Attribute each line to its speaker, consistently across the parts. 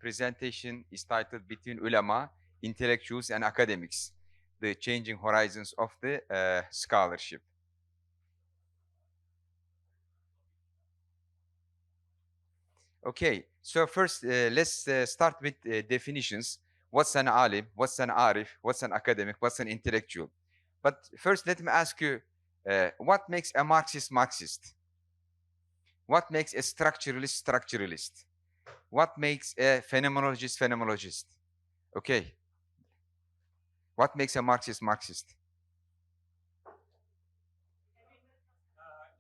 Speaker 1: presentation is titled Between Ulema, Intellectuals and Academics, the Changing Horizons of the Scholarship. Okay, so first let's start with definitions. What's an alim? What's an arif? What's an academic? What's an intellectual? But first, let me ask you, what makes a Marxist Marxist? What makes a structuralist structuralist? What makes a phenomenologist phenomenologist? Okay. What makes a Marxist Marxist?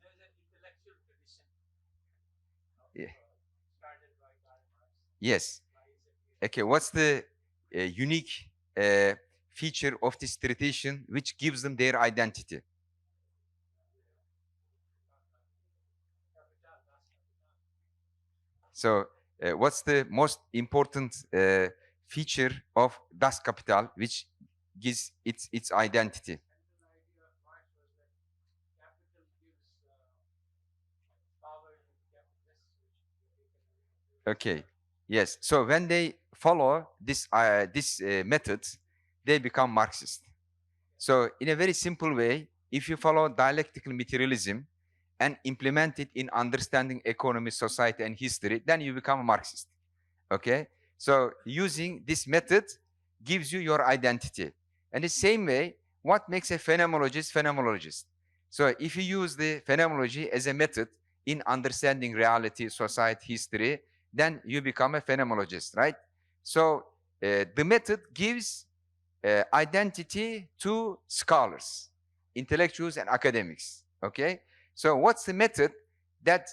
Speaker 2: There's an intellectual tradition.
Speaker 1: Yeah.
Speaker 2: Started by Karl Marx.
Speaker 1: Yes. Okay, what's the unique feature of this tradition which gives them their identity? So, what's the most important feature of Das Kapital which gives its identity? Okay, yes. So when they follow this method, they become Marxist. So in a very simple way, if you follow dialectical materialism and implement it in understanding economy, society, and history, then you become a Marxist. Okay? So using this method gives you your identity. And the same way, what makes a phenomenologist phenomenologist? So if you use the phenomenology as a method in understanding reality, society, history, then you become a phenomenologist, right? So the method gives identity to scholars, intellectuals, and academics. Okay, so what's the method that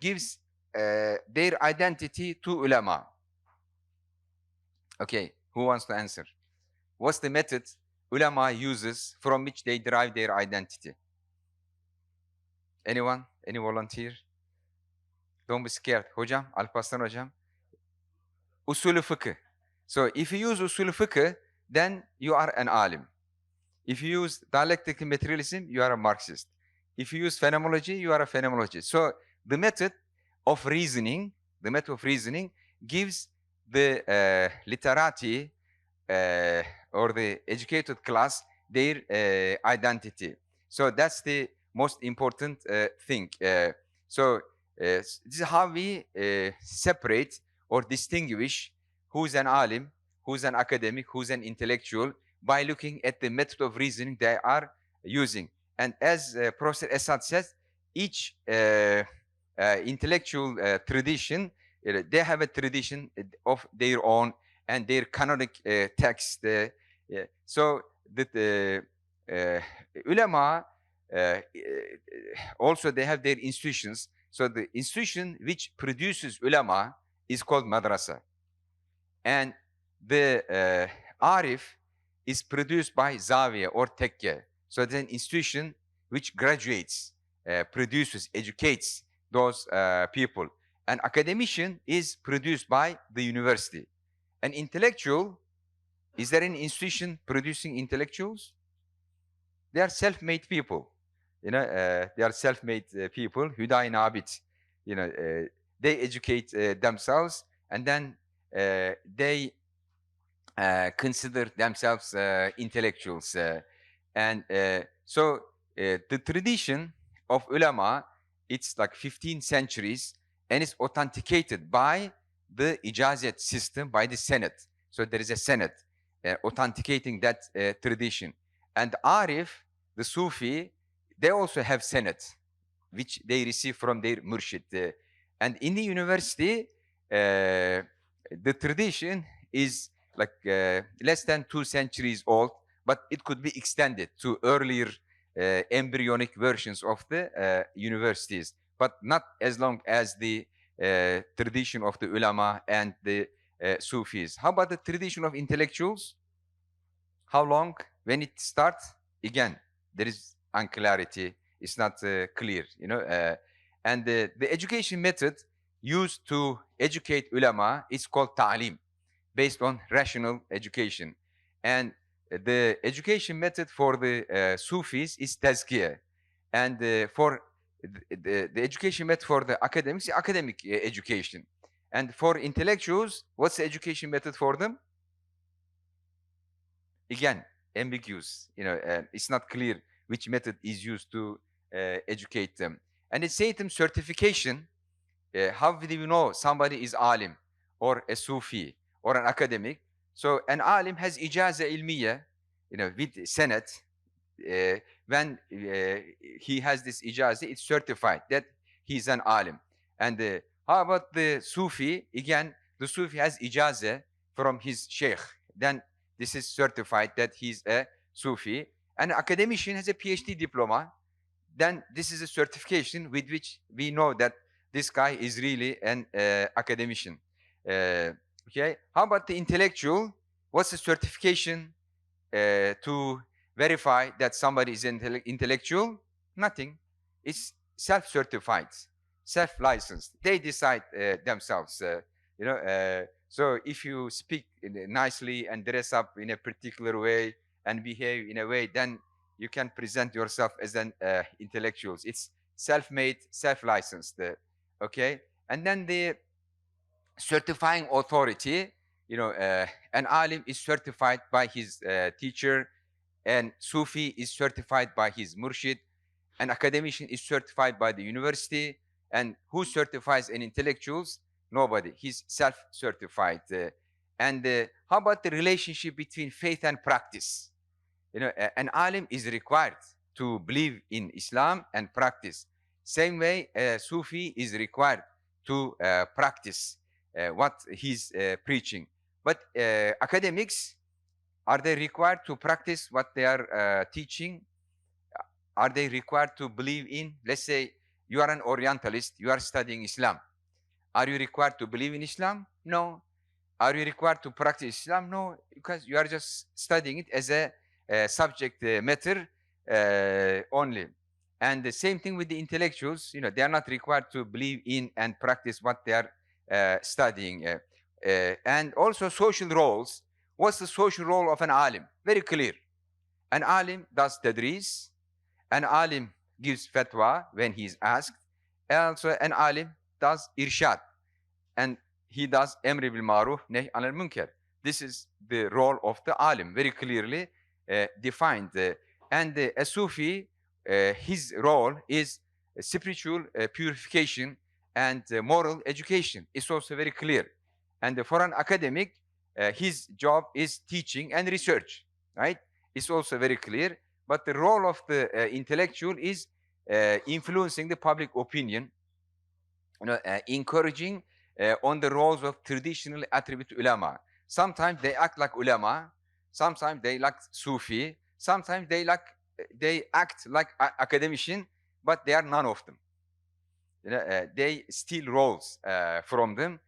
Speaker 1: gives their identity to ulama? Okay, who wants to answer? What's the method ulama uses from which they derive their identity? Anyone? Any volunteer? Don't be scared. Hocam, Alparslan hocam. Usulü fıkıh. So if you use usulü fıkıh, then you are an alim. If you use dialectical materialism, you are a Marxist. If you use phenomenology, you are a phenomenologist. So the method of reasoning, gives the literati or the educated class their identity. So that's the most important thing. This is how we separate or distinguish who's an alim, who's an academic, who's an intellectual, by looking at the method of reasoning they are using. And as Professor Esad says, each intellectual tradition, they have a tradition of their own and their canonic text. So the ulama also they have their institutions. So the institution which produces ulama is called madrasa. And the arif is produced by Zawiya or Tekke. So it's an institution which graduates, produces, educates those people. An academician is produced by the university. An intellectual, is there an institution producing intellectuals? They are self-made people. They are self-made people, Hüdayi Abid. They educate themselves and then they consider themselves intellectuals. So the tradition of ulama, it's like 15 centuries and it's authenticated by the ijazet system, by the Senate. So there is a Senate authenticating that tradition. And Arif, the Sufi, they also have Senate, which they receive from their murshid. And in the university, the tradition is like less than 2 centuries old, but it could be extended to earlier embryonic versions of the universities, but not as long as the tradition of the ulama and the Sufis. How about the tradition of intellectuals? How long? When it starts? Again, there is unclarity. It's not clear, and the education method used to educate ulama is called ta'lim, based on rational education. And the education method for the Sufis is tazkiyah. And for the education method for the academics is academic education. And for intellectuals, what's the education method for them? Again, ambiguous. It's not clear which method is used to educate them. And it's Satan certification. How do you know somebody is alim or a Sufi or an academic? So an alim has ijaza ilmiya, with Senate. When he has this ijaza, it's certified that he's an alim. And how about the Sufi? Again, the Sufi has ijaza from his sheikh. Then this is certified that he's a Sufi. An academician has a PhD diploma. Then this is a certification with which we know that this guy is really an academician. Okay. How about the intellectual? What's the certification to verify that somebody is intellectual? Nothing. It's self-certified, self-licensed. They decide themselves. So if you speak nicely and dress up in a particular way and behave in a way, then you can present yourself as an intellectual. It's self-made, self-licensed. Okay, and then the certifying authority. An alim is certified by his teacher, and Sufi is certified by his murshid, an academician is certified by the university, and who certifies an intellectuals? Nobody. He's self-certified. And how about the relationship between faith and practice? An alim is required to believe in Islam and practice. Same way, a Sufi is required to practice what he's preaching. But academics, are they required to practice what they are teaching? Are they required to believe in? Let's say you are an Orientalist, you are studying Islam. Are you required to believe in Islam? No. Are you required to practice Islam? No, because you are just studying it as a subject matter only. And the same thing with the intellectuals. They are not required to believe in and practice what they are studying. And also social roles. What's the social role of an alim? Very clear. An alim does tadris. An alim gives fatwa when he is asked. Also, an alim does irshad. And he does emri bil maruf, nehy anil munker. This is the role of the alim, very clearly defined. And a Sufi, his role is spiritual purification and moral education. It's also very clear. And for an academic, his job is teaching and research, right? It's also very clear. But the role of the intellectual is influencing the public opinion, encouraging on the roles of traditionally attributed ulema. Sometimes they act like ulema, sometimes they like Sufi, sometimes they act like academician, but they are none of them. They steal roles from them.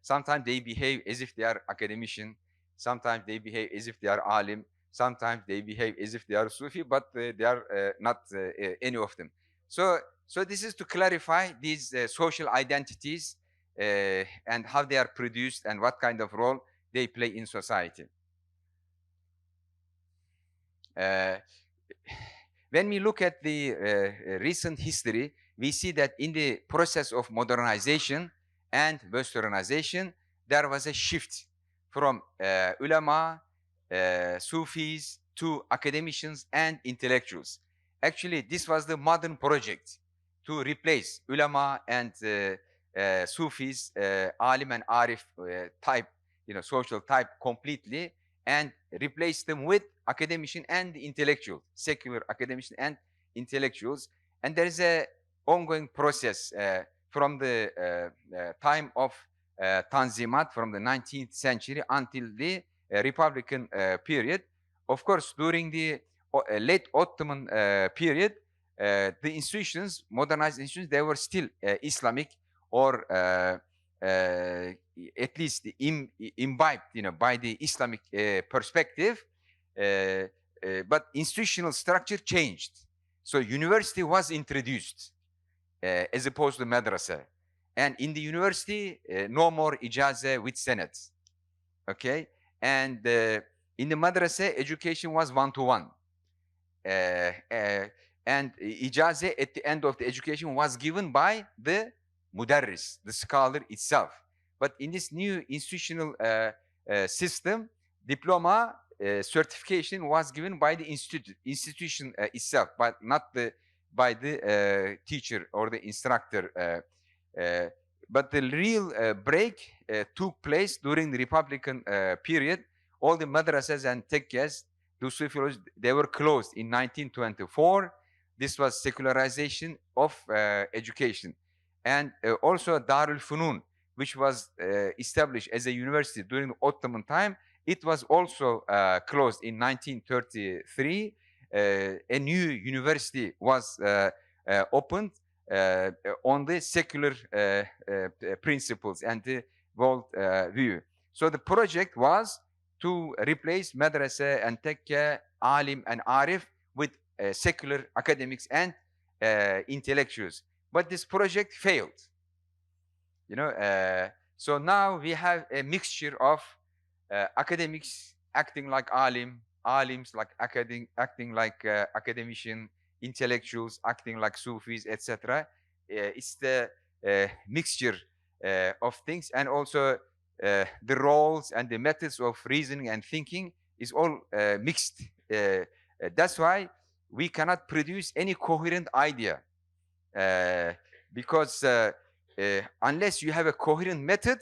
Speaker 1: Sometimes they behave as if they are academician, sometimes they behave as if they are alim, sometimes they behave as if they are Sufi, but they are not any of them. So this is to clarify these social identities and how they are produced and what kind of role they play in society. When we look at the recent history, we see that in the process of modernization and westernization, there was a shift from ulama, Sufis to academicians and intellectuals. Actually, this was the modern project to replace ulama and Sufis, alim and arif type, social type completely, and replace them with academician and intellectual, secular academician and intellectuals. And there is a ongoing process from the time of Tanzimat, from the 19th century until the Republican period. Of course, during the late Ottoman period, the institutions, modernized institutions, they were still Islamic or at least imbibed, by the Islamic perspective. But institutional structure changed. So university was introduced as opposed to madrasa. And in the university, no more ijazah with senates. Okay? And in the madrasa, education was one-to-one. And ijazah at the end of the education was given by the mudarris, the scholar itself. But in this new institutional system, diploma certification was given by the institution itself, but not by the teacher or the instructor. But the real break took place during the Republican period. All the madrasas and tekkes, they were closed in 1924. This was secularization of education. And also Darul Funun, which was established as a university during the Ottoman time, it was also closed in 1933. A new university was opened on the secular principles and the world view. So the project was to replace madrasa and tekke, alim and arif with secular academics and intellectuals. But this project failed. You know, so now we have a mixture of academics acting like alims like acting like academician, intellectuals acting like Sufis, etc. It's the mixture of things, and also the roles and the methods of reasoning and thinking is all mixed. That's why we cannot produce any coherent idea because unless you have a coherent method,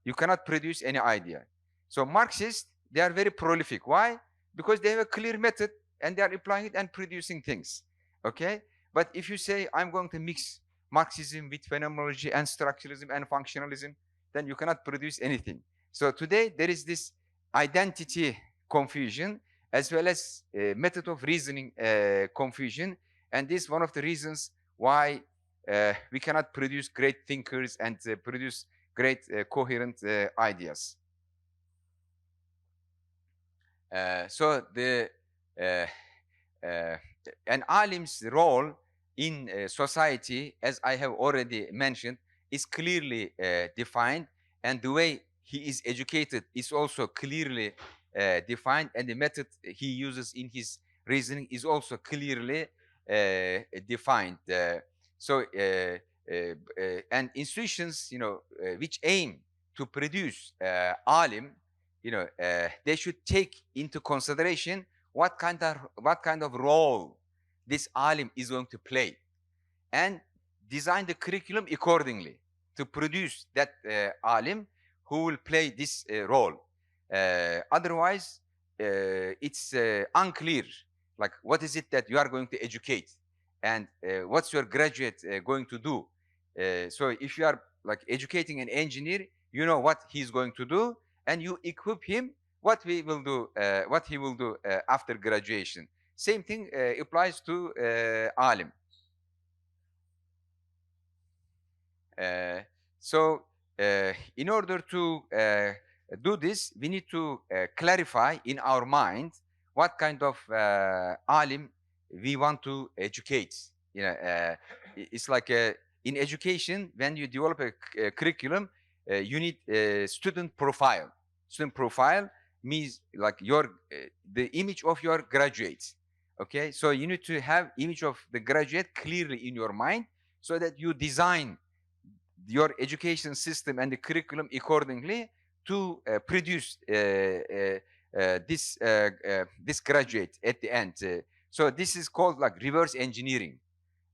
Speaker 1: you cannot produce any idea. So Marxists, they are very prolific. Why? Because they have a clear method and they are applying it and producing things. Okay? But if you say, I'm going to mix Marxism with phenomenology and structuralism and functionalism, then you cannot produce anything. So today there is this identity confusion as well as method of reasoning confusion. And this is one of the reasons why we cannot produce great thinkers and produce great coherent ideas. So the an alim's role in society, as I have already mentioned, is clearly defined, and the way he is educated is also clearly defined, and the method he uses in his reasoning is also clearly defined. And institutions, you know, which aim to produce alim, you know, they should take into consideration what kind of role this alim is going to play, and design the curriculum accordingly to produce that alim who will play this role. Otherwise, it's unclear, like what is it that you are going to educate, and what's your graduate going to do. So if you are like educating an engineer, you know what he's going to do, and you equip him what he will do after graduation. Same thing applies to alim. So in order to do this, we need to clarify in our mind what kind of alim we want to educate. You know, it's like in education, when you develop a curriculum, you need a student profile. Student profile means like your the image of your graduates. Okay, so you need to have image of the graduate clearly in your mind, so that you design your education system and the curriculum accordingly to produce this graduate at the end. So this is called like reverse engineering.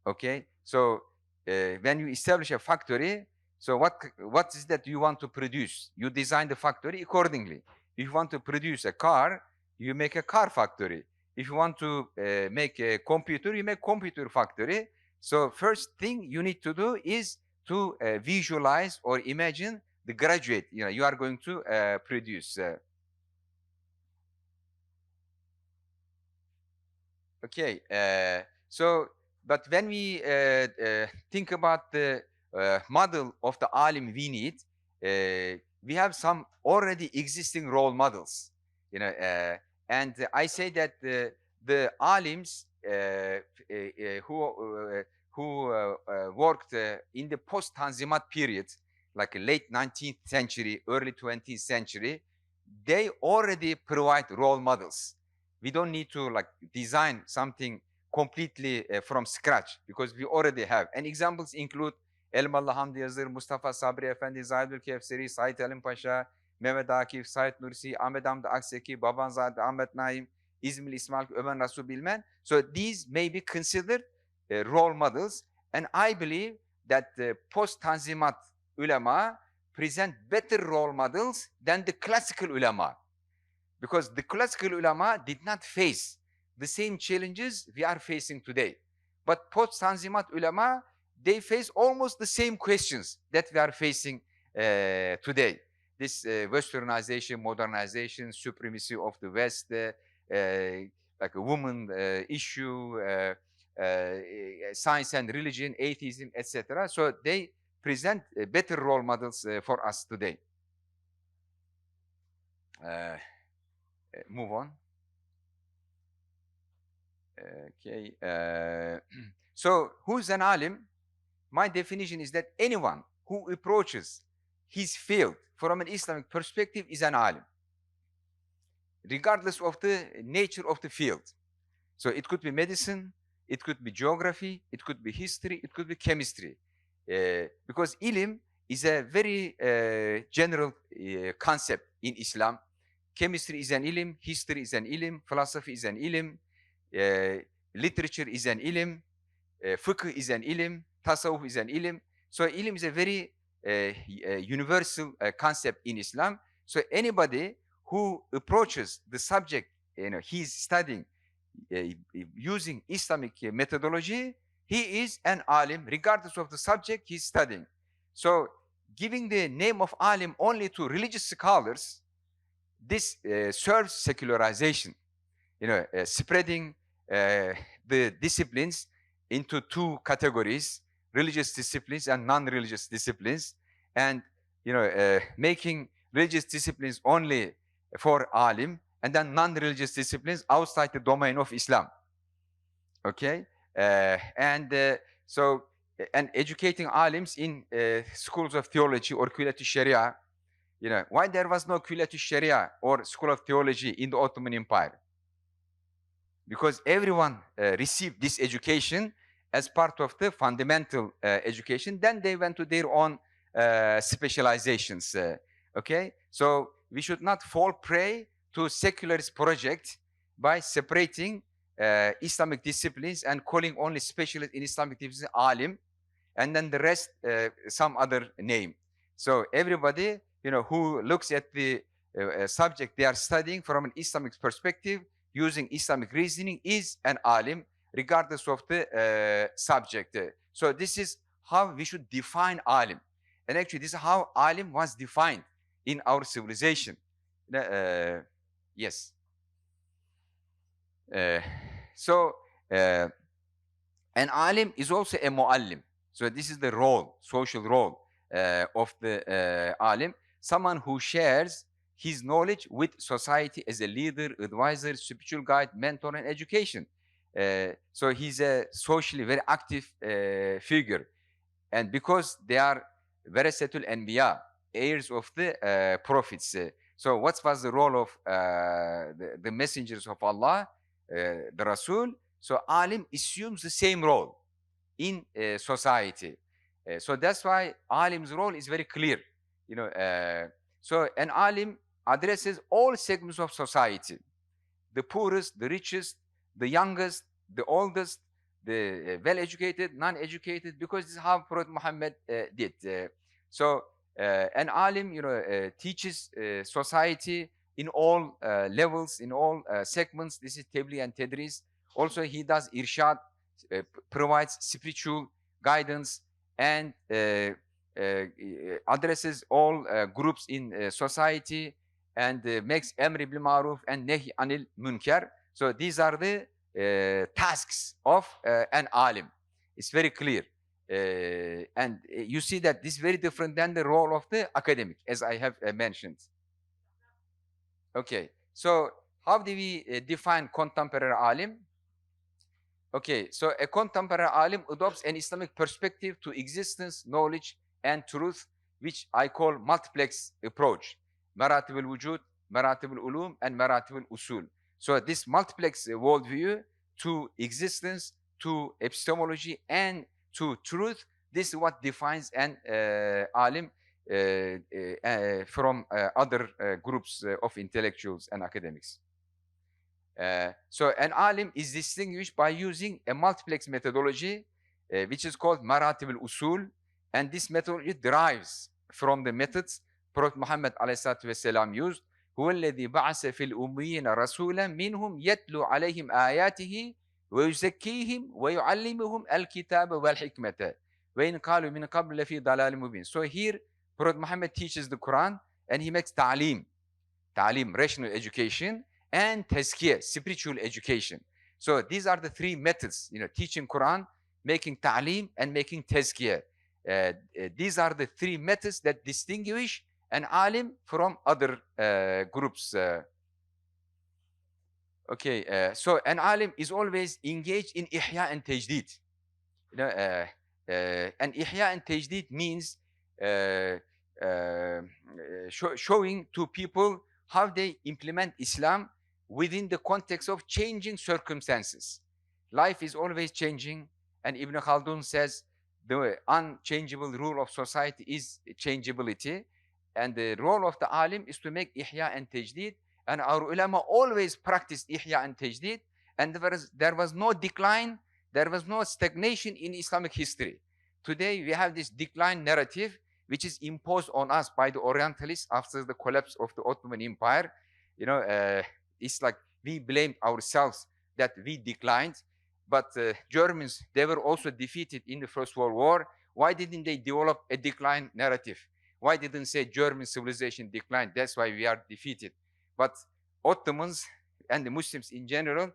Speaker 1: Okay, so when you establish a factory, so what is that you want to produce? You design the factory accordingly. If you want to produce a car, you make a car factory. If you want to make a computer, you make computer factory. So first thing you need to do is to visualize or imagine the graduate you are going to produce. Okay, so but when we think about the model of the alim we need, we have some already existing role models, and I say that the alims who worked in the post-Tanzimat period, like late 19th century, early 20th century, they already provide role models. We don't need to like design something completely from scratch, because we already have. And examples include Elmalı Hamdi Yazır, Mustafa Sabri Efendi, Zahidül Kevseri, Said Halim Paşa, Mehmet Akif, Said Nursi, Ahmet Hamdi Akseki, Babanzade Ahmet Naim, İzmir İsmail, Ömer Nasuh Bilmen. So these may be considered role models, and I believe that the post-Tanzimat ulema present better role models than the classical ulema. Because the classical ulama did not face the same challenges we are facing today. But post-Tanzimat ulama, they face almost the same questions that we are facing today. This westernization, modernization, supremacy of the West, like a woman issue, science and religion, atheism, etc. So they present better role models for us today. Move on. Okay. So who's an alim? My definition is that anyone who approaches his field from an Islamic perspective is an alim, regardless of the nature of the field. So it could be medicine, it could be geography, it could be history, it could be chemistry. Because ilim is a very general concept in Islam. Chemistry is an ilim, history is an ilim, philosophy is an ilim, literature is an ilim, fiqh is an ilim, tasawwuf is an ilim. So ilim is a very universal concept in Islam. So anybody who approaches the subject, he's studying using Islamic methodology, he is an alim regardless of the subject he's studying. So giving the name of alim only to religious scholars, this serves secularization, spreading the disciplines into two categories, religious disciplines and non-religious disciplines, and making religious disciplines only for alim, and then non-religious disciplines outside the domain of Islam. Okay, so educating alims in schools of theology or Kulliyat Sharia. Why there was no Kulliyat Sharia or School of Theology in the Ottoman Empire? Because everyone received this education as part of the fundamental education. Then they went to their own specializations. Okay, so we should not fall prey to secularist project by separating Islamic disciplines and calling only specialists in Islamic disciplines alim, and then the rest some other name. So everybody, who looks at the subject they are studying from an Islamic perspective, using Islamic reasoning, is an alim, regardless of the subject. So this is how we should define alim. And actually, this is how alim was defined in our civilization. Yes. So an alim is also a muallim. So this is the role, social role of the alim. Someone who shares his knowledge with society as a leader, advisor, spiritual guide, mentor, and education. So he's a socially very active figure. And because they are Warasatul Anbiya, heirs of the prophets. So what was the role of the messengers of Allah, the Rasul? So alim assumes the same role in society. So that's why alim's role is very clear. So an alim addresses all segments of society: the poorest, the richest, the youngest, the oldest, the well-educated, non-educated, because this is how Prophet Muhammad did. So an alim, teaches society in all levels, in all segments. This is tabligh and tadris. Also, he does irshad, provides spiritual guidance, and addresses all groups in society, and makes amr bil ma'ruf and nahi anil munkar. So these are the tasks of an alim. It's very clear. And you see that this is very different than the role of the academic, as I have mentioned. Okay, so how do we define contemporary alim? Okay, so a contemporary alim adopts an Islamic perspective to existence, knowledge, and truth, which I call multiplex approach. Maratib al-wujud, maratib al-ulum, and maratib al-usul. So this multiplex worldview to existence, to epistemology, and to truth, This is what defines an alim from other groups of intellectuals and academics. So an alim is distinguished by using a multiplex methodology, which is called maratib al-usul, and this methodology derives from the methods Prophet Muhammad ﷺ used. هو الذي بعث في الأميين رسولا منهم يتلو عليهم آياته ويزكيهم ويعلمهم الكتاب والحكمة وإن قالوا من قبل لفي ضلال مبين. So here Prophet Muhammad teaches the Quran and he makes ta'lim, rational education, and tazkiyah, spiritual education. So these are the three methods, teaching Quran, making ta'lim, and making tazkiyah. These are the three methods that distinguish an alim from other groups. So an alim is always engaged in ihya and tajdeed. And ihya and tajdeed means showing to people how they implement Islam within the context of changing circumstances. Life is always changing, and Ibn Khaldun says the unchangeable rule of society is changeability, and the role of the alim is to make ihya and tajdeed, and our ulama always practiced ihya and tajdeed, and there was no decline, there was no stagnation in Islamic history. Today we have this decline narrative which is imposed on us by the Orientalists after the collapse of the Ottoman Empire. It's like we blamed ourselves that we declined, but Germans, they were also defeated in the First World War. Why didn't they develop a decline narrative? Why didn't say German civilization declined? That's why we are defeated. But Ottomans and the Muslims in general,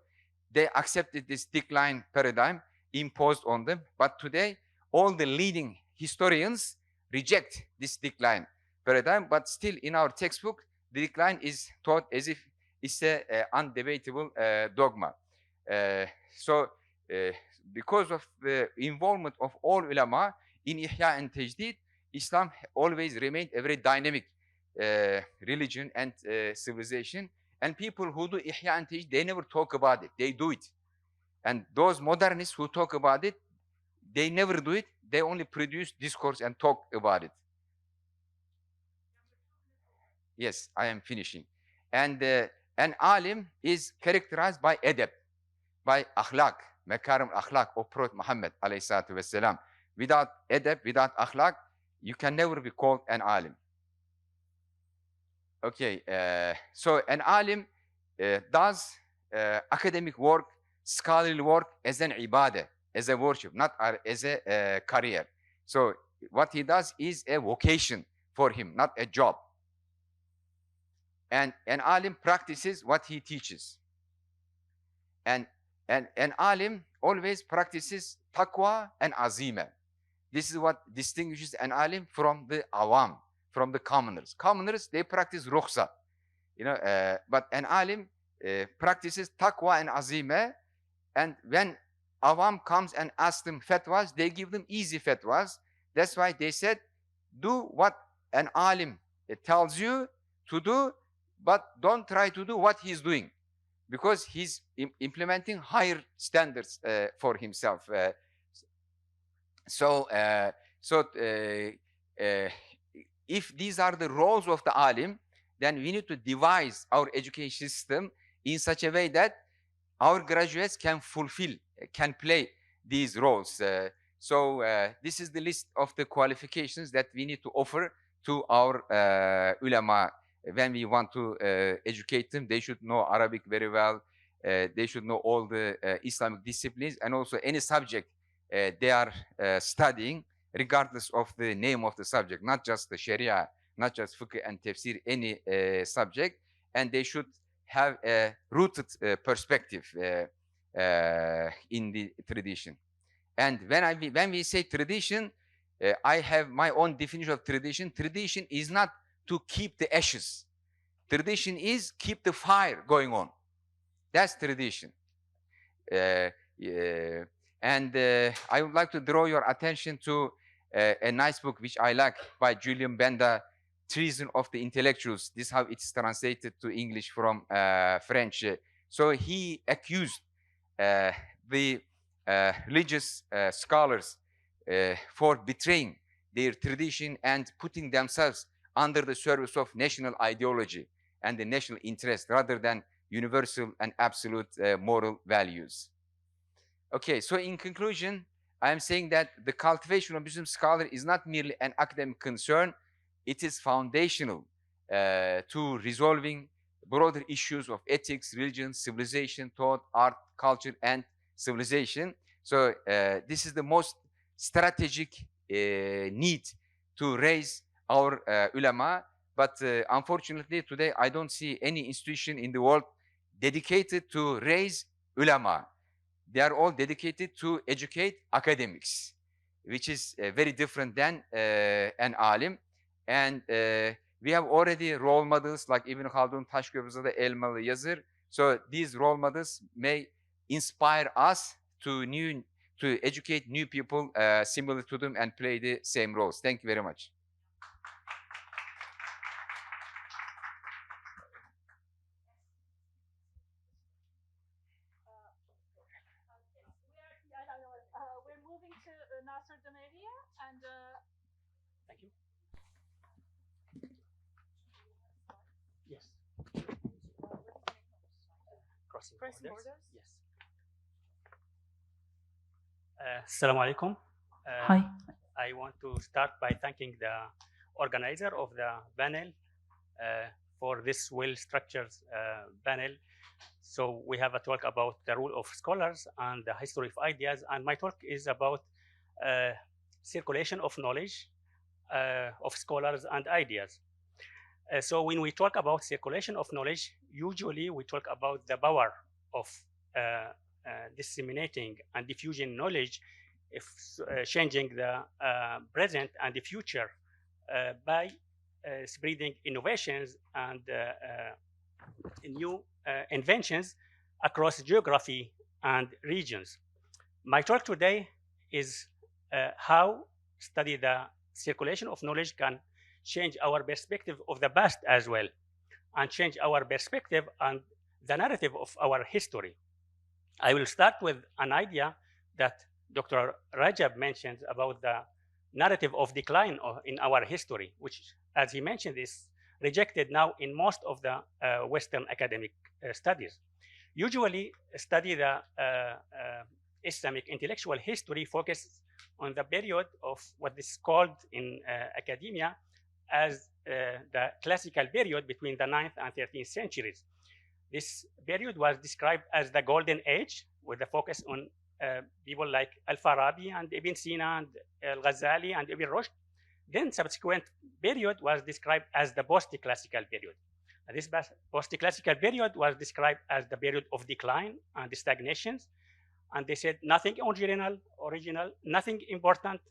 Speaker 1: they accepted this decline paradigm imposed on them. But today, all the leading historians reject this decline paradigm, but still in our textbook, the decline is taught as if it's an undebatable dogma. Because of the involvement of all ulama in ihya and tajdeed, Islam always remained a very dynamic religion and civilization. And people who do ihya and tajdeed, they never talk about it, they do it. And those modernists who talk about it, they never do it, they only produce discourse and talk about it. Yes, I am finishing. And an alim is characterized by adab, by akhlaq, makarim akhlaq of Prophet Muhammad ﷺ. Without adab, without akhlaq, you can never be called an alim. So an alim does academic work, scholarly work as an ibadah, as a worship, not as a career. So what he does is a vocation for him, not a job. And an alim practices what he teaches. And an alim always practices taqwa and azima. This is what distinguishes an alim from the awam, from the commoners. Commoners, they practice rukhsa, but an alim practices taqwa and azima. And when awam comes and asks them fatwas, they give them easy fatwas. That's why they said, do what an alim tells you to do, but don't try to do what he's doing, because he's implementing higher standards for himself. If these are the roles of the alim, then we need to devise our education system in such a way that our graduates can play these roles. This is the list of the qualifications that we need to offer to our ulama. When we want to educate them, they should know Arabic very well. They should know all the Islamic disciplines, and also any subject they are studying, regardless of the name of the subject, not just the Sharia, not just fiqh and tafsir, any subject. And they should have a rooted perspective in the tradition. And when we say tradition, I have my own definition of tradition. Tradition is not to keep the ashes. Tradition is keep the fire going on. That's tradition. And I would like to draw your attention to a nice book which I like by Julian Benda, Treason of the Intellectuals. This is how it's translated to English from French. So he accused the religious scholars for betraying their tradition and putting themselves under the service of national ideology and the national interest rather than universal and absolute moral values. Okay, so in conclusion, I am saying that the cultivation of Muslim scholar is not merely an academic concern, it is foundational to resolving broader issues of ethics, religion, civilization, thought, art, culture, and civilization. So this is the most strategic need to raise our ulama. But unfortunately, today I don't see any institution in the world dedicated to raise ulama. They are all dedicated to educate academics, which is very different than an alim. And we have already role models like Ibn Khaldun, Taşköprüzade, Elmalı, Yazır. So these role models may inspire us to educate new people similar to them and play the same roles. Thank you very much.
Speaker 3: We're moving to Naser Dumairieh and
Speaker 2: Thank you. Yes. Crossing borders. Yes. Assalamu alaikum.
Speaker 4: Hi.
Speaker 2: I want to start by thanking the organizer of the panel for this well-structured panel. So we have a talk about the role of scholars and the history of ideas, and my talk is about circulation of knowledge of scholars and ideas. So when we talk about circulation of knowledge, usually we talk about the power of disseminating and diffusing knowledge, if changing the present and the future by spreading innovations and new inventions across geography and regions. My talk today is how study the circulation of knowledge can change our perspective of the past as well, and change our perspective and the narrative of our history. I will start with an idea that Dr. Recep mentioned about the narrative of decline in our history, which, as he mentioned, is rejected now in most of the Western academic studies. Usually, study the Islamic intellectual history focuses on the period of what is called in academia as the classical period between the 9th and 13th centuries. This period was described as the golden age, with a focus on people like Al-Farabi and Ibn Sina and Al-Ghazali and Ibn Rushd. Then subsequent period was described as the post-classical period. And this post-classical period was described as the period of decline and stagnations. And they said nothing original, nothing important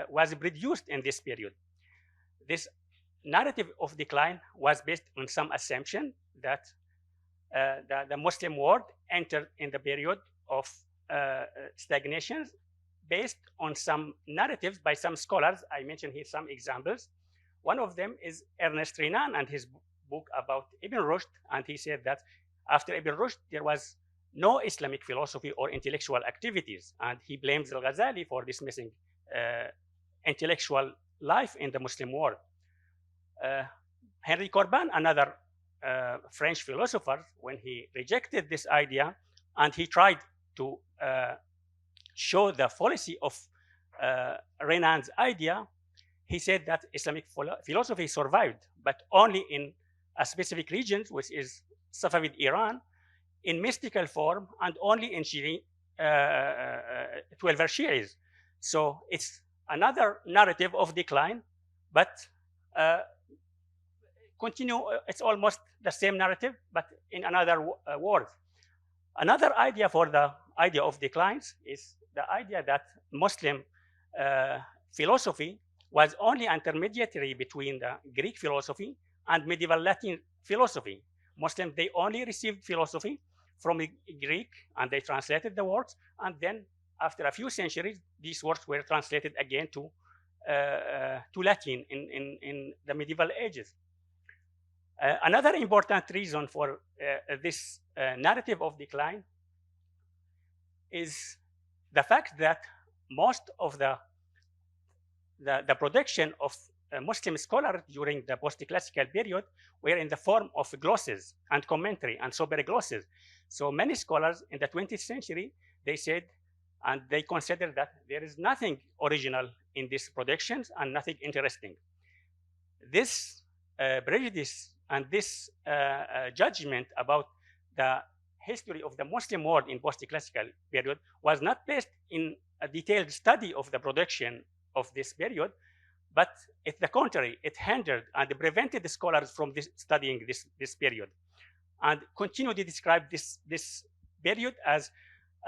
Speaker 2: was produced in this period. This narrative of decline was based on some assumption that the Muslim world entered in the period of stagnation based on some narratives by some scholars. I mentioned here some examples. One of them is Ernest Renan and his book about Ibn Rushd, and he said that after Ibn Rushd, there was no Islamic philosophy or intellectual activities, and he blames Al-Ghazali for dismissing intellectual life in the Muslim world. Henri Corbin, another French philosopher, when he rejected this idea and he tried to show the fallacy of Renan's idea, he said that Islamic philosophy survived, but only in a specific region, which is Safavid Iran, in mystical form, and only in 12er Shi'is. So it's another narrative of decline, but it's almost the same narrative, but in another word. Another idea for the idea of declines is the idea that Muslim philosophy was only intermediary between the Greek philosophy and medieval Latin philosophy. Muslims, they only received philosophy from the Greek, and they translated the works, and then after a few centuries, these works were translated again to Latin in the medieval ages. Another important reason for this narrative of decline is the fact that most of the the production of Muslim scholars during the post-classical period were in the form of glosses and commentary and sober glosses. So many scholars in the 20th century, they said, and they considered that there is nothing original in these productions and nothing interesting. This prejudice and this judgment about the history of the Muslim world in post-classical period was not based in a detailed study of the production of this period, but it's the contrary. It hindered and prevented the scholars from studying this period, and continued to describe this period as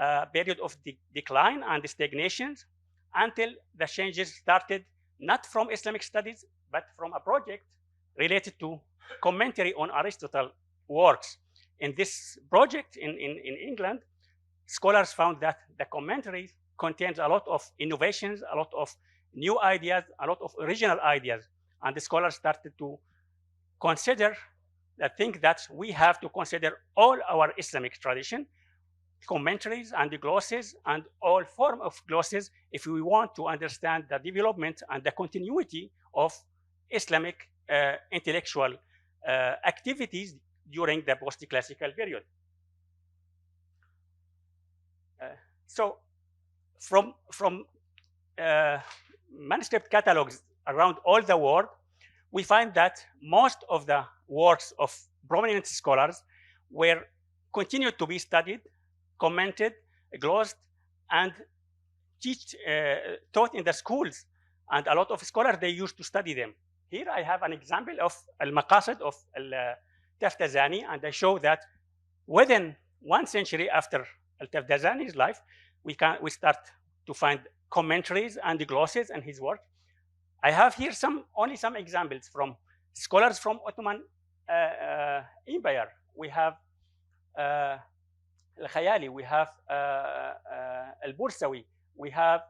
Speaker 2: a period of decline and stagnation until the changes started not from Islamic studies, but from a project related to commentary on Aristotle's works. In this project in England, scholars found that the commentary contains a lot of innovations, a lot of new ideas, a lot of original ideas. And the scholars started to consider the thing that we have to consider all our Islamic tradition, commentaries and the glosses and all form of glosses if we want to understand the development and the continuity of Islamic intellectual activities during the post-classical period. So from manuscript catalogs around all the world, we find that most of the works of prominent scholars were continued to be studied, commented, glossed, and taught in the schools. And a lot of scholars, they used to study them. Here I have an example of al-Maqasid of al-Taftazani, and I show that within 1 century after al-Taftazani's life, we start to find commentaries and glosses in his work. I have here only some examples from scholars from Ottoman Empire. We have Al-Khayali, we have Al-Bursawi, we have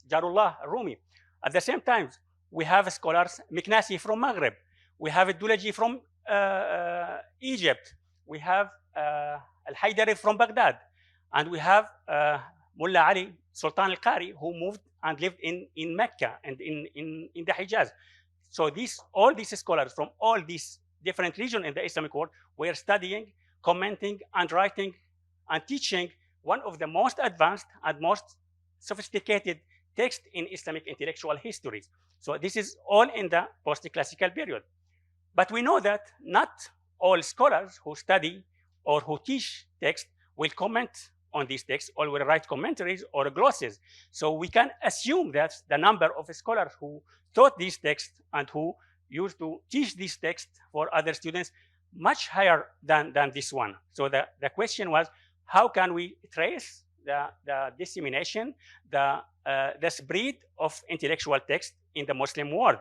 Speaker 2: Jarullah Rumi. At the same time, we have scholars Miknasi from Maghreb, we have Dulaji from Egypt, we have Al-Haydari from Baghdad, and we have Mullah Ali Sultan al-Qari, who moved and lived in Mecca and in the Hijaz. So all these scholars from all these different regions in the Islamic world were studying, commenting, and writing and teaching one of the most advanced and most sophisticated texts in Islamic intellectual histories. So this is all in the post-classical period. But we know that not all scholars who study or who teach text will comment on these texts or will write commentaries or glosses. So we can assume that the number of scholars who taught these texts and who used to teach these texts for other students much higher than this one. So the question was, how can we trace the dissemination, the spread of intellectual text in the Muslim world?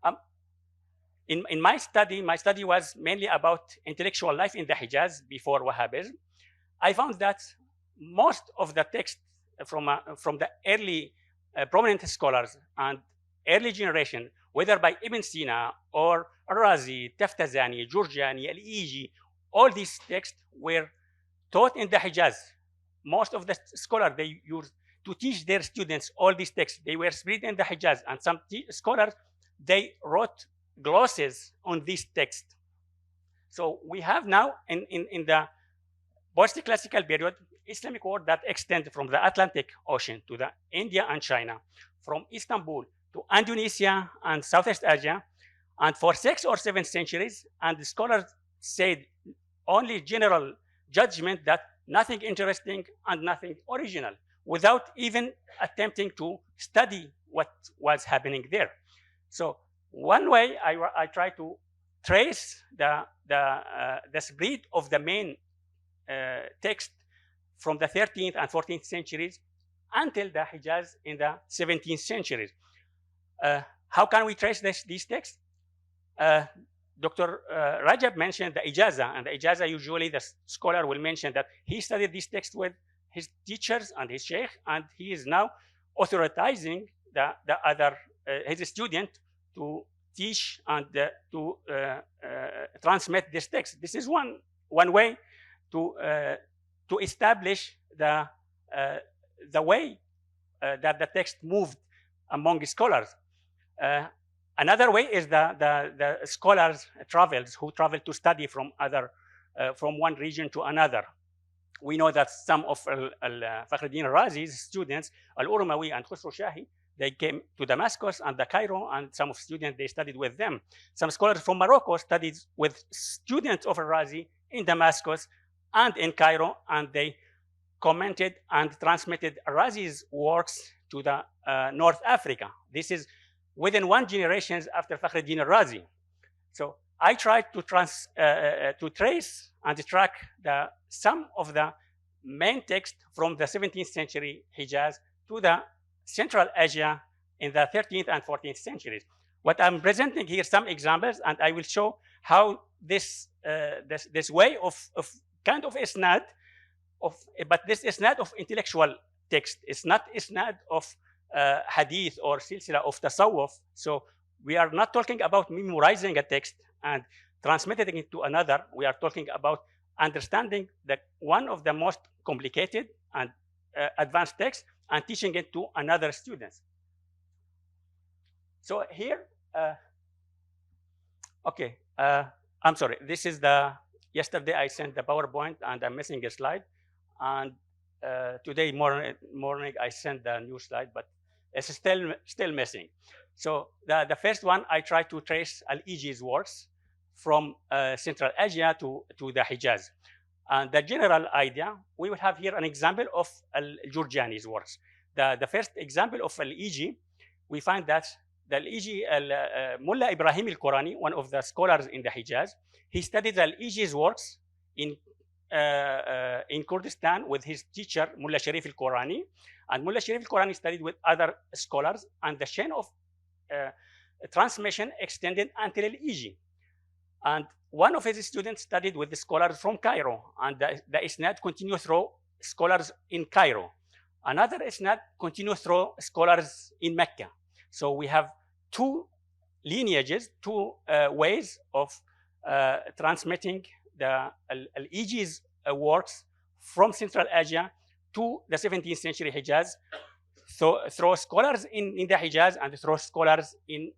Speaker 2: And, in my study was mainly about intellectual life in the Hijaz before Wahhabism. I found that most of the text from the early prominent scholars and early generation, whether by Ibn Sina or Razi, Taftazani, Jurjani, Al-Iji, all these texts were taught in the Hijaz. Most of the scholars, they used to teach their students all these texts. They were spread in the Hijaz, and some scholars, they wrote glosses on these texts. So we have now in the post-classical period, Islamic world that extends from the Atlantic Ocean to the India and China, from Istanbul to Indonesia and Southeast Asia, and for 6 or 7 centuries, and the scholars said only general judgment that nothing interesting and nothing original, without even attempting to study what was happening there. So one way I try to trace the spread of the main text from the 13th and 14th centuries until the Hijaz in the 17th centuries. How can we trace these texts? Dr. Recep mentioned the Ijaza, and the Ijaza, usually the scholar will mention that he studied this text with his teachers and his sheikh, and he is now authorizing the other his student to teach and to transmit this text. This is one way to establish the way that the text moved among scholars. Another way is the scholars who travel to study from one region to another. We know that some of Fakhruddin Razi's students, Al-Urmawi and Khusro Shahi, they came to Damascus and the Cairo, and some of students, they studied with them. Some scholars from Morocco studied with students of Razi in Damascus and in Cairo, and they commented and transmitted Razi's works to the North Africa. This is within 1 generation after Fakhruddin Razi. So I tried to trace and track some of the main text from the 17th century Hijaz to the Central Asia in the 13th and 14th centuries. What I'm presenting here, some examples, and I will show how this way of kind of isnad, but this isnad of intellectual text. It's not isnad of hadith or silsila of tasawwuf. So we are not talking about memorizing a text and transmitting it to another. We are talking about understanding one of the most complicated and advanced texts and teaching it to another students. So here, I'm sorry. This is yesterday I sent the PowerPoint and I'm missing a slide. And today morning I sent the new slide, but it's still missing. So the first one, I tried to trace Al-Iji's works from Central Asia to the Hijaz. And the general idea, we will have here an example of Al-Jurjani's works. The first example of Al-Iji, we find that the Al-Iji, Mullah Ibrahim al-Qurani, one of the scholars in the Hijaz, he studied Al-Iji's works in Kurdistan with his teacher, Mullah Sharif al-Qurani. And Mullah Sharif al-Qurani studied with other scholars, and the chain of transmission extended until Al-Iji. And one of his students studied with the scholars from Cairo, and the isnad continued through scholars in Cairo. Another isnad continued through scholars in Mecca. So we have two lineages, two ways of transmitting the Al-Iji's works from Central Asia to the 17th century Hijaz, through scholars in the Hijaz and through scholars in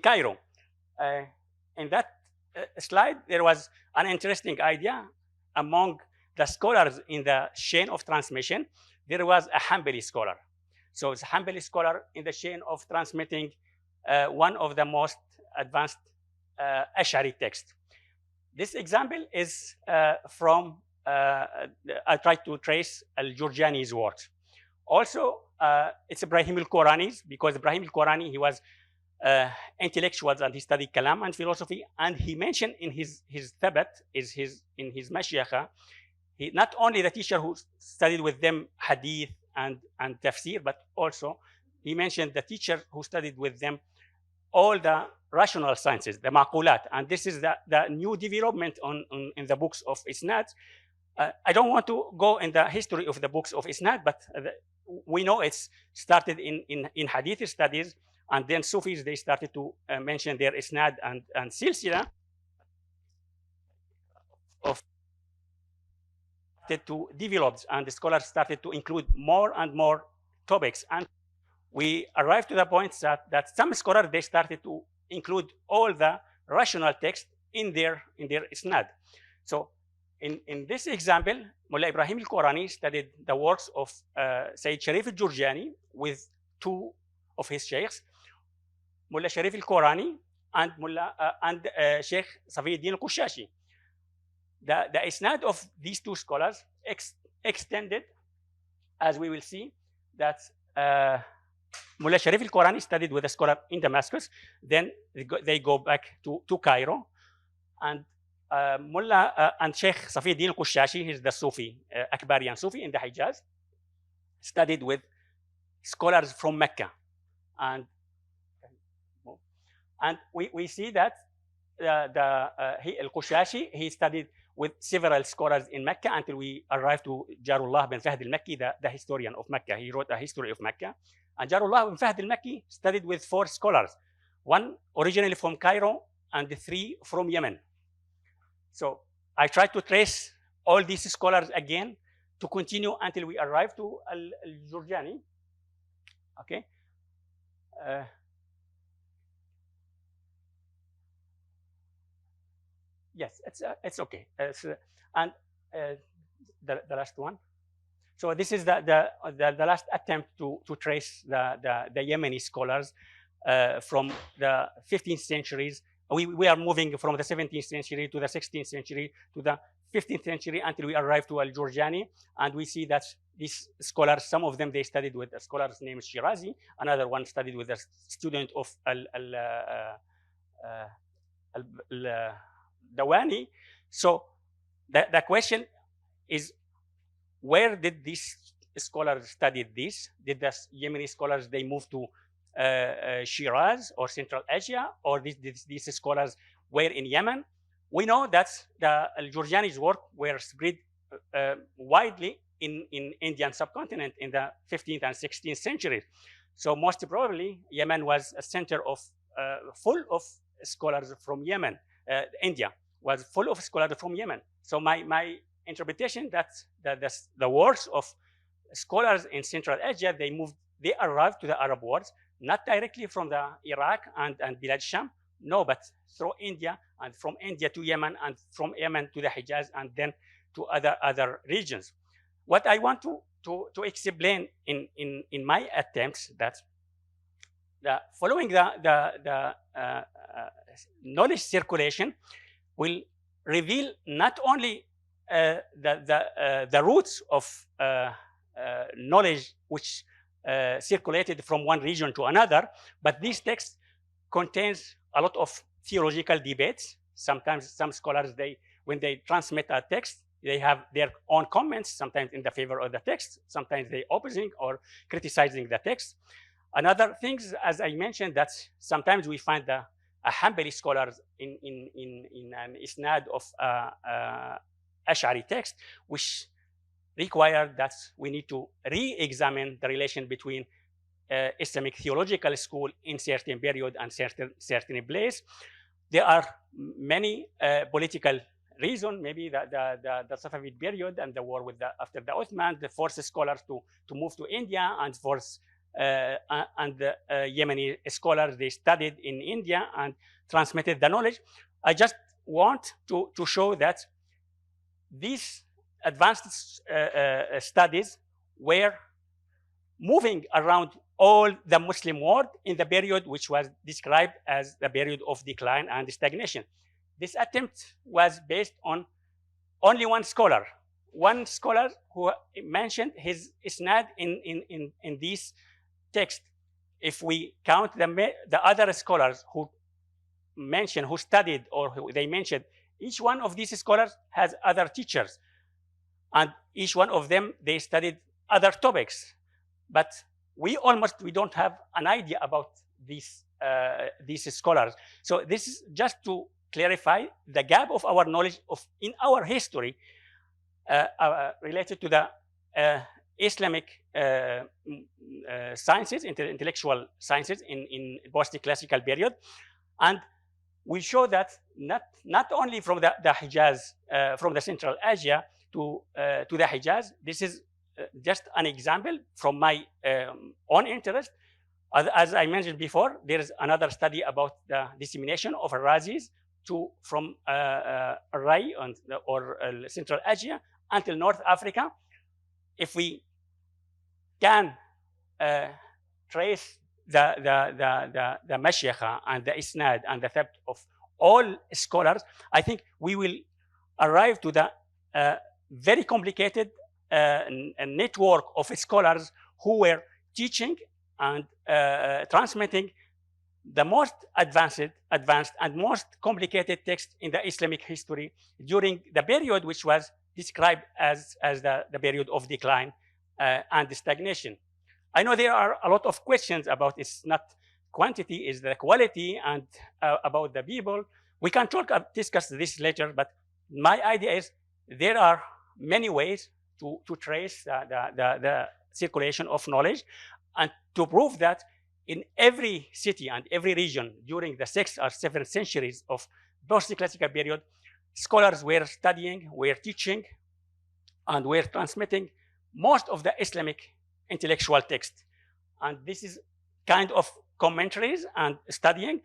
Speaker 2: Cairo. In that slide, there was an interesting idea among the scholars in the chain of transmission. There was a Hanbali scholar. So it's a Hanbali scholar in the chain of transmitting one of the most advanced Ash'ari texts. This example is from, I tried to trace Al-Jurjani's works. Also, it's Ibrahim al-Qurani's, because Ibrahim al-Qurani, he was intellectuals and he studied Kalam and philosophy, and he mentioned in his Thabat, in his Mashiyakha, he not only the teacher who studied with them Hadith and Tafsir, but also he mentioned the teacher who studied with them all the rational sciences, the Maqulat, and this is the new development in the books of Isnad. I don't want to go in the history of the books of Isnad, but we know it's started in Hadith studies, and then Sufis, they started to mention their Isnad and Silsila started to develop, and the scholars started to include more and more topics. And we arrived to the point that some scholars, they started to include all the rational text in their Isnad. So in this example, Mullah Ibrahim al-Qurani studied the works of Sayyid Sharif al-Jurjani with two of his sheikhs, Mullah Sharif al-Qurani and Sheikh Safiuddin al-Qushashi. The Isnad of these two scholars extended, as we will see, that Mullah Sharif al-Qurani studied with a scholar in Damascus. Then they go back to Cairo, and Mullah and Sheikh Safiuddin al-Qushashi, he's the Sufi, Akbarian Sufi in the Hijaz, studied with scholars from Mecca. And we see that al-Qushashi, he studied with several scholars in Mecca until we arrived to Jarullah bin Fahd al-Makki, the historian of Mecca. He wrote a history of Mecca. And Jarullah bin Fahd al-Makki studied with 4 scholars, 1 originally from Cairo and 3 from Yemen. So I tried to trace all these scholars again to continue until we arrive to Al-Jurjani. Okay. Yes, it's okay. And the last one. So this is the last attempt to trace the Yemeni scholars from the 15th centuries. We are moving from the 17th century to the 16th century to the 15th century until we arrive to Al-Jurjani, and we see that these scholars, some of them they studied with a scholar's name is Shirazi, another one studied with a student of Dawani. So the question is, where did these scholars study this? Did the Yemeni scholars, they move to Shiraz or Central Asia, or these scholars were in Yemen? We know that the Al-Jurjani's work were spread widely in Indian subcontinent in the 15th and 16th centuries. So most probably Yemen was a center of full of scholars from Yemen. India was full of scholars from Yemen. So my interpretation that the works of scholars in Central Asia, they arrived to the Arab world, not directly from the Iraq and Bilad Sham, no, but through India, and from India to Yemen, and from Yemen to the Hijaz, and then to other regions. What I want to explain in my attempts that following the knowledge circulation will reveal not only the roots of knowledge which circulated from one region to another, but this text contains a lot of theological debates. Sometimes some scholars, when they transmit a text, they have their own comments, sometimes in the favor of the text, sometimes they opposing or criticizing the text. Another things, as I mentioned, that sometimes we find a Hanbali scholars in an isnad of Ash'ari text, which require that we need to re-examine the relation between Islamic theological school in certain period and certain place. There are many political reasons, maybe the Safavid period and the war with after the Ottoman, the forced scholars to move to India, and the Yemeni scholars, they studied in India and transmitted the knowledge. I just want to show that these advanced studies were moving around all the Muslim world in the period which was described as the period of decline and stagnation. This attempt was based on only one scholar who mentioned his isnad in this text. If we count the other scholars who studied, or they mentioned, each one of these scholars has other teachers, and each one of them, they studied other topics. But we don't have an idea about these scholars. So this is just to clarify the gap of our knowledge in our history related to the Islamic sciences, intellectual sciences in post-classical period. And we show that not only from the Hijaz, from the Central Asia to the Hijaz. This is just an example from my own interest. As I mentioned before, there is another study about the dissemination of Razis from Rai or Central Asia until North Africa. If we can trace the mashayikha and the isnad and the thabt of all scholars, I think we will arrive to the very complicated network of scholars who were teaching and transmitting the most advanced and most complicated text in the Islamic history during the period which was described as the period of decline and stagnation. I know there are a lot of questions about it's not quantity, it's the quality, and about the people. We can discuss this later, but my idea is there are many ways to trace the circulation of knowledge, and to prove that in every city and every region during the 6th or 7th centuries of post-classical period, scholars were studying, were teaching, and were transmitting most of the Islamic intellectual text. And this is kind of commentaries and studying.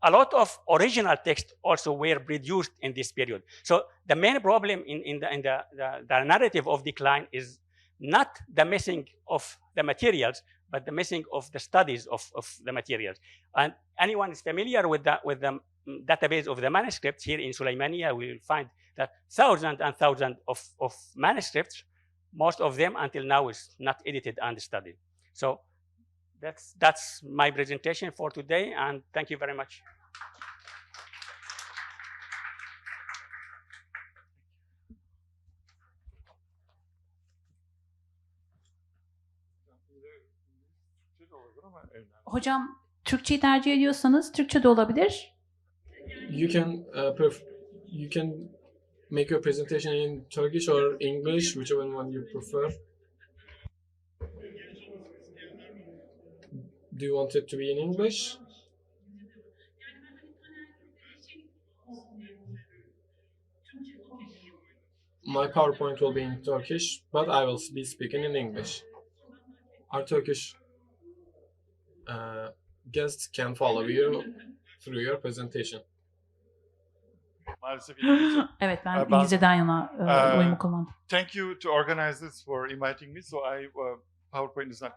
Speaker 2: A lot of original text also were produced in this period. So the main problem in the narrative of decline is not the missing of the materials, but the missing of the studies of the materials. And anyone is familiar with the database of the manuscripts here in Suleymaniye, we will find that thousands and thousands of manuscripts, most of them until now is not edited and studied. So that's my presentation for today, and thank you very much.
Speaker 3: Hocam Türkçeyi tercih ediyorsanız Türkçe de olabilir.
Speaker 4: You can make your presentation in Turkish or English, whichever one you prefer. Do you want it to be in English? My PowerPoint will be in Turkish, but I will be speaking in English. Our Turkish guests can follow you through your presentation.
Speaker 5: Maalesef İngilizce.
Speaker 3: Evet, ben
Speaker 5: Ben-
Speaker 3: İngilizceden yana oyumu kullandım.
Speaker 5: Thank you to organize this for inviting me. So PowerPoint is not.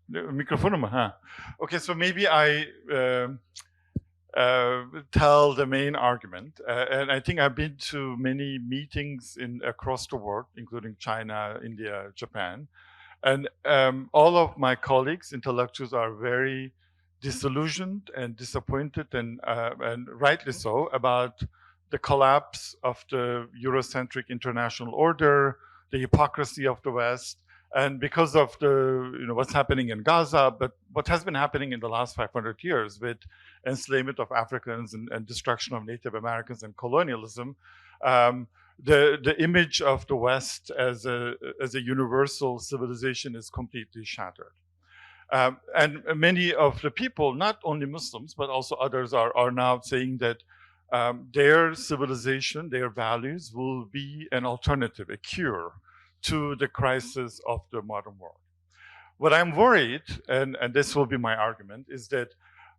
Speaker 5: Mikrofonu mu? Ha. Okay, so maybe I tell the main argument. And I think I've been to many meetings across the world, including China, India, Japan. And all of my colleagues, intellectuals, are very disillusioned and disappointed, and rightly so, about the collapse of the Eurocentric international order, the hypocrisy of the West, and because of what's happening in Gaza, but what has been happening in the last 500 years with enslavement of Africans and destruction of Native Americans and colonialism, the image of the West as a universal civilization is completely shattered. And many of the people, not only Muslims, but also others, are now saying that their civilization, their values will be an alternative, a cure to the crisis of the modern world. What I'm worried, and this will be my argument, is that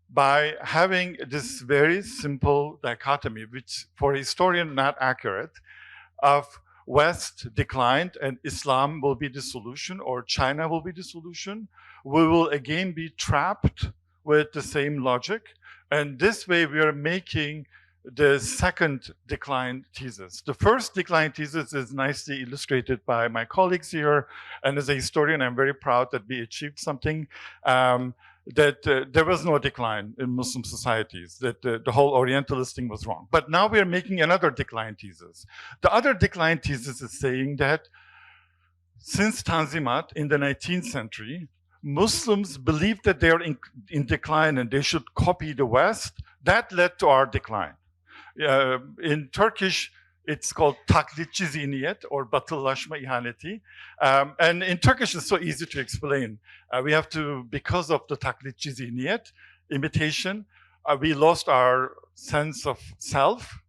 Speaker 5: by having this very simple dichotomy, which for a historian not accurate, of West declined and Islam will be the solution, or China will be the solution, we will again be trapped with the same logic. And this way we are making the second decline thesis. The first decline thesis is nicely illustrated by my colleagues here. And as a historian, I'm very proud that we achieved something, that there was no decline in Muslim societies, that the whole Orientalist thing was wrong. But now we're making another decline thesis. The other decline thesis is saying that since Tanzimat in the 19th century, Muslims believed that they're in decline and they should copy the West. That led to our decline. In Turkish, it's called taklitçi zihniyet, or batıllaşma ihaneti. And in Turkish, it's so easy to explain. We have to, because of the taklitçi zihniyet, imitation, we lost our sense of self.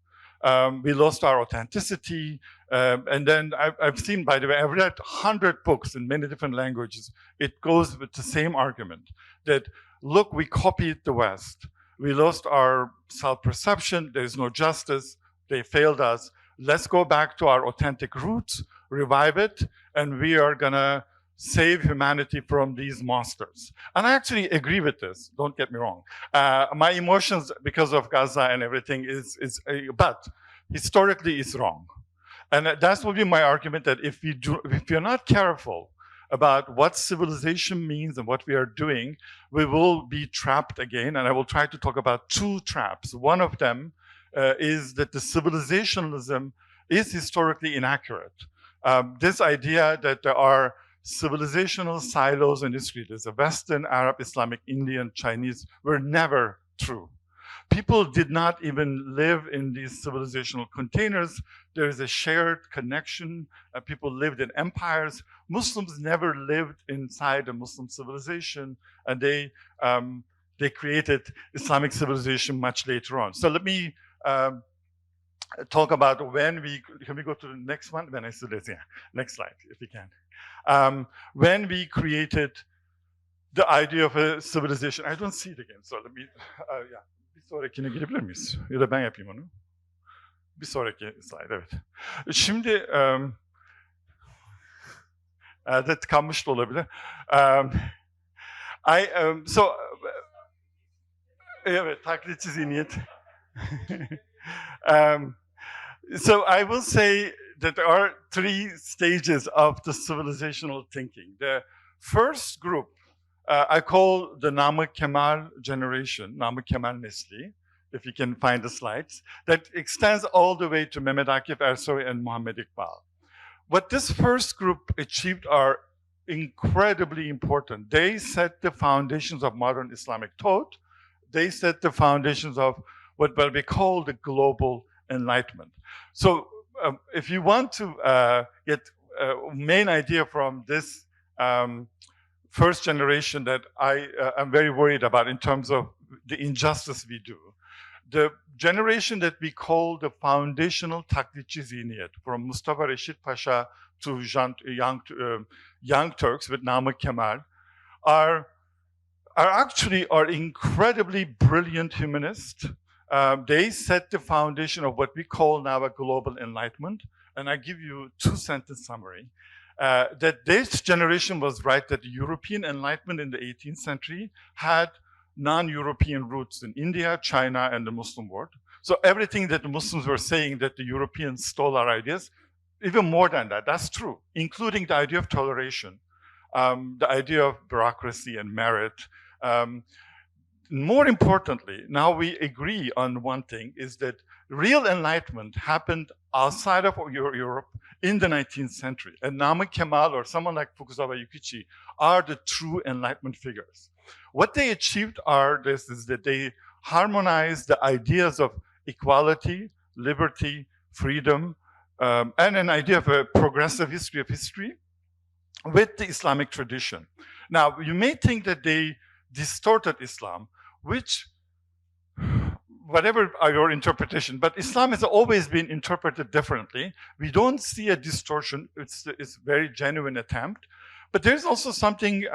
Speaker 5: We lost our authenticity. And then I've seen, by the way, I've read 100 books in many different languages. It goes with the same argument that, look, we copied the West. We lost our self-perception. There's no justice. They failed us. Let's go back to our authentic roots, revive it, and we are going to save humanity from these monsters. And I actually agree with this. Don't get me wrong. My emotions because of Gaza and everything but historically it's wrong. And that will be my argument, that if you're not careful about what civilization means and what we are doing, we will be trapped again. And I will try to talk about two traps. One of them is that the civilizationalism is historically inaccurate. This idea that there are civilizational silos in history, there's a Western, Arab, Islamic, Indian, Chinese, were never true. People did not even live in these civilizational containers. There is a shared connection. People lived in empires. Muslims never lived inside a Muslim civilization, and they created Islamic civilization much later on. So let me talk about when we, can we go to the next one? When I said this, yeah, next slide, if we can. When we created the idea of a civilization, I don't see it again, so let me, yeah. Bir sonrakine girebilir miyiz? Ya da ben yapayım onu. Bir sonraki slide, evet. Şimdi, elde tıkanmış da olabilir. Evet, taklitçi zihniyet. So I will say that there are three stages of the civilizational thinking. The first group I call the Namık Kemal generation, Namık Kemal Nesli, if you can find the slides, that extends all the way to Mehmet Akif Ersoy and Muhammed Iqbal. What this first group achieved are incredibly important. They set the foundations of modern Islamic thought. They set the foundations of what will be called the global enlightenment. So if you want to get a main idea from this first generation that I am very worried about in terms of the injustice we do, the generation that we call the foundational taklitçi zihniyet, from Mustafa Reşit Pasha to young Turks with Namık Kemal, are actually incredibly brilliant humanists. They set the foundation of what we call now a global enlightenment. And I give you a two-sentence summary. That this generation was right that the European enlightenment in the 18th century had non-European roots in India, China, and the Muslim world. So everything that the Muslims were saying that the Europeans stole our ideas, even more than that, that's true, including the idea of toleration, the idea of bureaucracy and merit. More importantly, now we agree on one thing, is that real enlightenment happened outside of Europe in the 19th century. And Namık Kemal or someone like Fukuzawa Yukichi are the true enlightenment figures. What they achieved is that they harmonized the ideas of equality, liberty, freedom, and an idea of a progressive history of history with the Islamic tradition. Now, you may think that they distorted Islam, which, whatever your interpretation, but Islam has always been interpreted differently. We don't see a distortion. It's a very genuine attempt. But there's also something,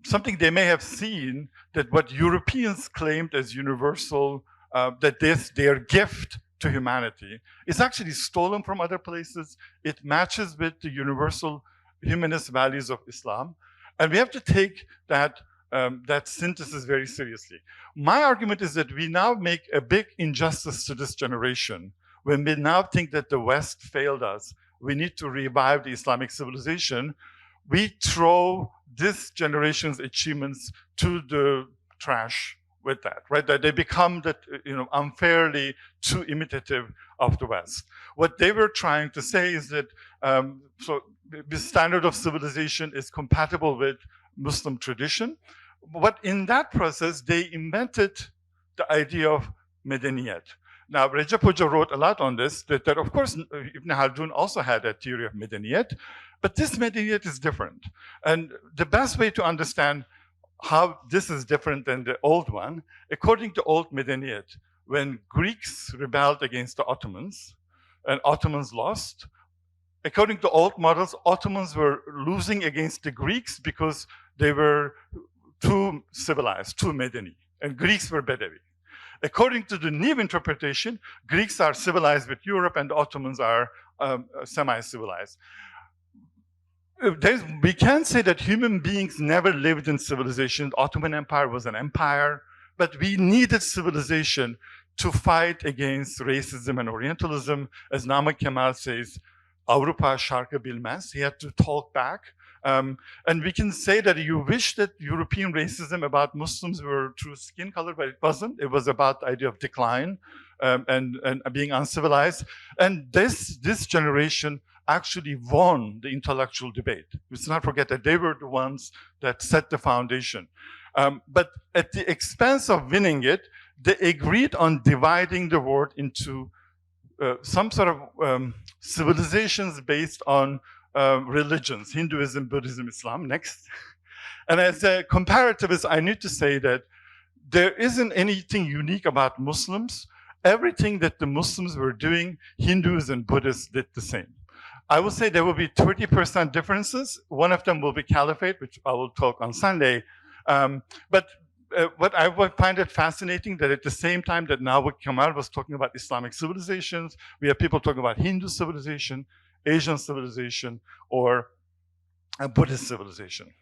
Speaker 5: something they may have seen, that what Europeans claimed as universal, that their gift to humanity is actually stolen from other places. It matches with the universal humanist values of Islam. And we have to take that synthesis very seriously. My argument is that we now make a big injustice to this generation when we now think that the West failed us. We need to revive the Islamic civilization. We throw this generation's achievements to the trash with that, right? That they become that, unfairly too imitative of the West. What they were trying to say is that so the standard of civilization is compatible with Muslim tradition. But in that process, they invented the idea of medeniyet. Now, Recep Hoca wrote a lot on this, that of course, Ibn Haldun also had a theory of medeniyet, but this medeniyet is different. And the best way to understand how this is different than the old one, according to old medeniyet, when Greeks rebelled against the Ottomans, and Ottomans lost, according to old models, Ottomans were losing against the Greeks because they were too civilized, too Medeni, and Greeks were Bedevi. According to the new interpretation, Greeks are civilized with Europe and the Ottomans are semi-civilized. We can say that human beings never lived in civilization. The Ottoman Empire was an empire, but we needed civilization to fight against racism and Orientalism. As Namık Kemal says, Avrupa şarkı bilmez. He had to talk back. And we can say that you wish that European racism about Muslims were through skin color, but it wasn't. It was about the idea of decline and being uncivilized. And this generation actually won the intellectual debate. Let's not forget that they were the ones that set the foundation. But at the expense of winning it, they agreed on dividing the world into some sort of civilizations based on religions, Hinduism, Buddhism, Islam, next. And as a comparativist, I need to say that there isn't anything unique about Muslims, everything that the Muslims were doing, Hindus and Buddhists did the same. I would say there will be 30% differences. One of them will be caliphate, which I will talk on Sunday. But what I would find it fascinating that at the same time that Nawak Kemal was talking about Islamic civilizations, we have people talking about Hindu civilization, Asian civilization, or a Buddhist civilization.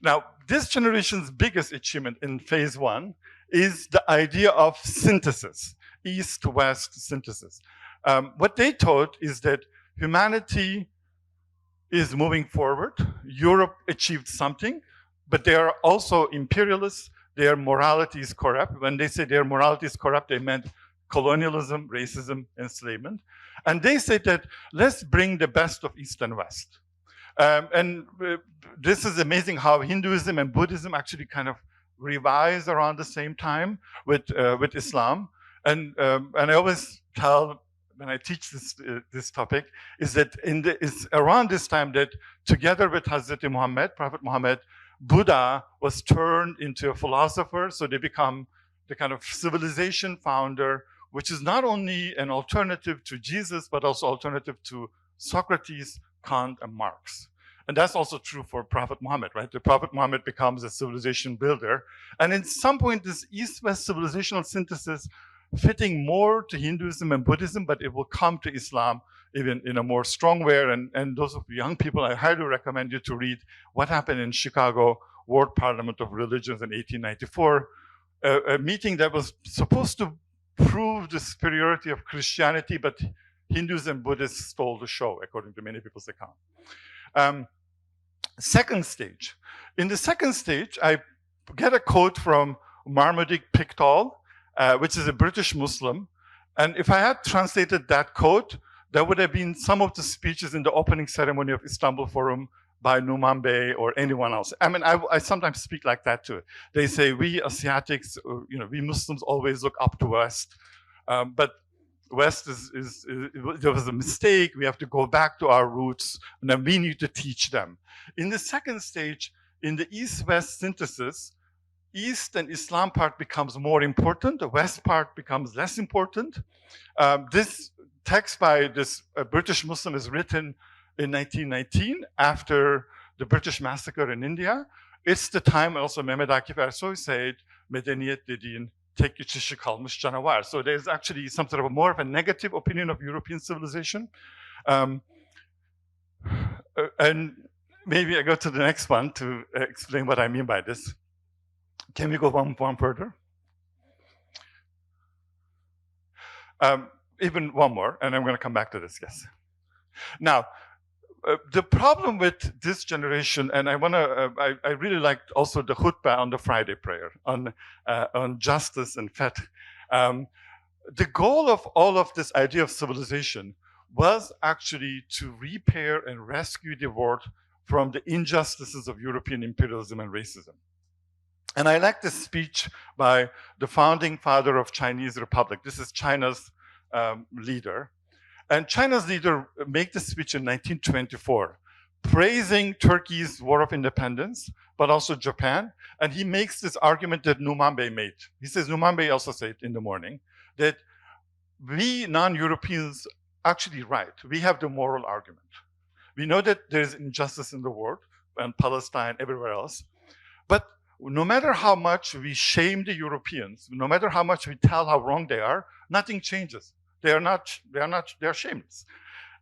Speaker 5: Now, this generation's biggest achievement in phase one is the idea of synthesis, East-West synthesis. What they taught is that humanity is moving forward. Europe achieved something, but they are also imperialists. Their morality is corrupt. When they say their morality is corrupt, they meant colonialism, racism, enslavement. And they said that let's bring the best of East and West. This is amazing how Hinduism and Buddhism actually kind of revised around the same time with Islam. And I always tell when I teach this topic is that it's around this time that together with Hazrat Muhammad, Prophet Muhammad, Buddha was turned into a philosopher, so they become the kind of civilization founder, which is not only an alternative to Jesus, but also alternative to Socrates, Kant, and Marx. And that's also true for Prophet Muhammad, right? The Prophet Muhammad becomes a civilization builder. And at some point, this East-West civilizational synthesis fitting more to Hinduism and Buddhism, but it will come to Islam even in a more strong way. And those of you young people, I highly recommend you to read what happened in Chicago World Parliament of Religions in 1894, a meeting that was supposed to prove the superiority of Christianity, but Hindus and Buddhists stole the show, according to many people's account. Second stage. In the second stage, I get a quote from Marmaduke Pickthall, which is a British Muslim. And if I had translated that quote, there would have been some of the speeches in the opening ceremony of Istanbul Forum by Numan Bey or anyone else. I mean, I sometimes speak like that too. They say, we Asiatics, we Muslims always look up to West. But West there was a mistake. We have to go back to our roots, and then we need to teach them. In the second stage, in the East-West synthesis, East and Islam part becomes more important. The West part becomes less important. This text by this British Muslim is written in 1919 after the British massacre in India. It's the time also Mehmet Akif Ersoy said, medeniyet dediğin tek içişi kalmış canavar. So there's actually some sort of more of a negative opinion of European civilization. And maybe I go to the next one to explain what I mean by this. Can we go one further? Even one more, and I'm going to come back to this, yes. Now, the problem with this generation, and I really liked also the khutbah on the Friday prayer on justice and faith. The goal of all of this idea of civilization was actually to repair and rescue the world from the injustices of European imperialism and racism. And I like this speech by the founding father of Chinese Republic. This is China's leader. And China's leader made this speech in 1924, praising Turkey's War of Independence, but also Japan. And he makes this argument that Numan Bey made. He says, Numan Bey also said in the morning, that we non-Europeans actually right. We have the moral argument. We know that there's injustice in the world, and Palestine, everywhere else. But no matter how much we shame the Europeans, no matter how much we tell how wrong they are, nothing changes. They're shameless.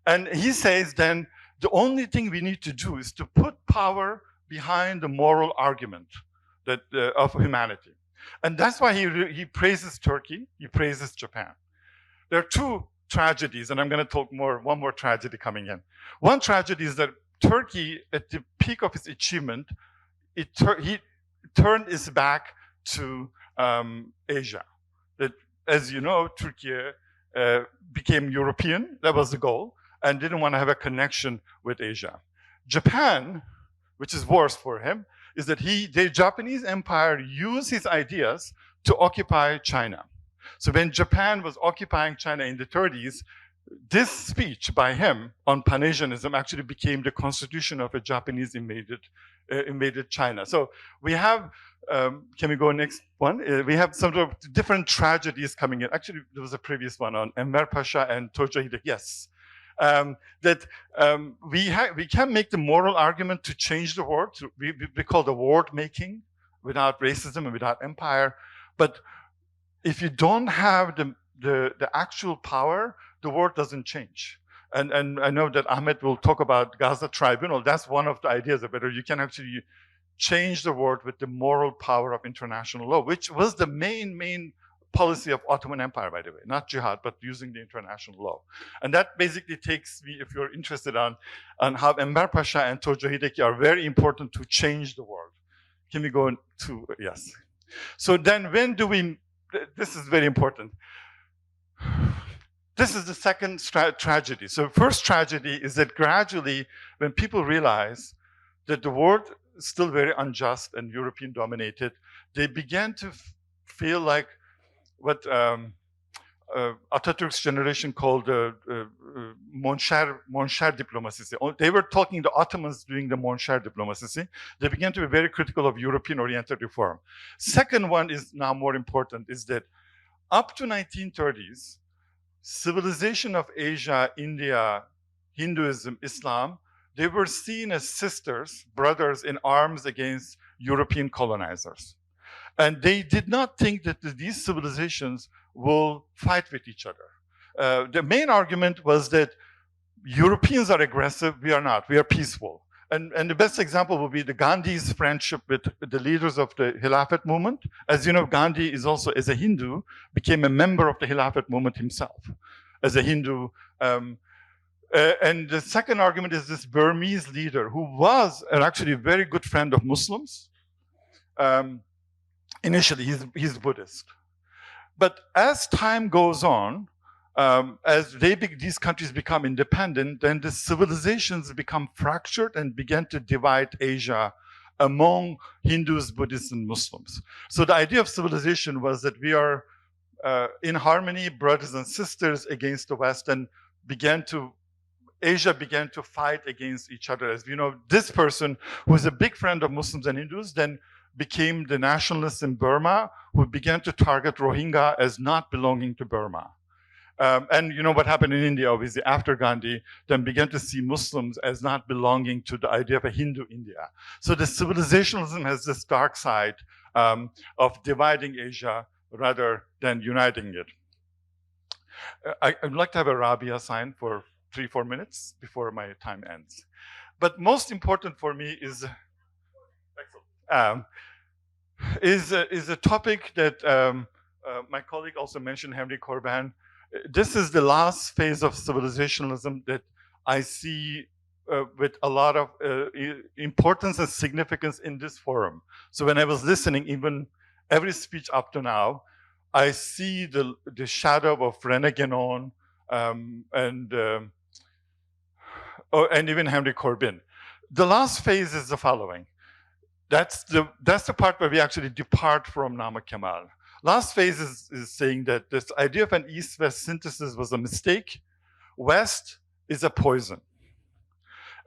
Speaker 5: And he says then, the only thing we need to do is to put power behind the moral argument that, of humanity. And that's why he praises Turkey, he praises Japan. There are two tragedies, and I'm going to talk one more tragedy coming in. One tragedy is that Turkey, at the peak of its achievement, he turned its back to Asia. That, as you know, Turkey became European, that was the goal, and didn't want to have a connection with Asia. Japan, which is worse for him, is that the Japanese empire used his ideas to occupy China. So when Japan was occupying China in the 30s, this speech by him on Pan-Asianism actually became the constitution of a Japanese invaded China. So we have Can we go next one? We have some sort of different tragedies coming in. Actually, there was a previous one on Enver Pasha and Tocahi'de. Yes. We can make the moral argument to change the world. We call the world making without racism and without empire. But if you don't have the actual power, the world doesn't change. And I know that Ahmed will talk about Gaza Tribunal. That's one of the ideas of whether you can actually change the world with the moral power of international law, which was the main policy of Ottoman Empire, by the way, not jihad, but using the international law. And that basically takes me, if you're interested on how Enver Pasha and Tocahi'de are very important to change the world. Can we go to, yes. So then when do we, this is very important. This is the second tragedy. So first tragedy is that gradually, when people realize that the world is still very unjust and European dominated, they began to feel like what Atatürk's generation called monşer diplomacy. They were talking the Ottomans doing the monşer diplomacy. They began to be very critical of European-oriented reform. Second one is now more important, is that up to 1930s, civilization of Asia, India, Hinduism, Islam, they were seen as sisters, brothers in arms against European colonizers. And they did not think that these civilizations will fight with each other. The main argument was that Europeans are aggressive, we are not, we are peaceful. And the best example would be the Gandhi's friendship with the leaders of the Khilafat movement. As you know, Gandhi is also, as a Hindu, became a member of the Khilafat movement himself, as a Hindu. And the second argument is this Burmese leader, who was actually a very good friend of Muslims. Initially, he's Buddhist. But as time goes on, as these countries become independent, then the civilizations become fractured and began to divide Asia among Hindus, Buddhists, and Muslims. So the idea of civilization was that we are in harmony, brothers and sisters against the West, and Asia began to fight against each other. As you know, this person, who is a big friend of Muslims and Hindus, then became the nationalists in Burma, who began to target Rohingya as not belonging to Burma. And you know what happened in India, obviously, after Gandhi, then began to see Muslims as not belonging to the idea of a Hindu India. So the civilizationalism has this dark side of dividing Asia rather than uniting it. I'd like to have a Rabia sign for 3-4 minutes before my time ends. But most important for me is a topic that my colleague also mentioned, Henry Corbin. This is the last phase of civilizationalism that I see with a lot of importance and significance in this forum. So when I was listening, even every speech up to now, I see the shadow of René Guénon and even Henry Corbin. The last phase is the following. That's the part where we actually depart from Nama Kemal. Last phase is saying that this idea of an East-West synthesis was a mistake. West is a poison.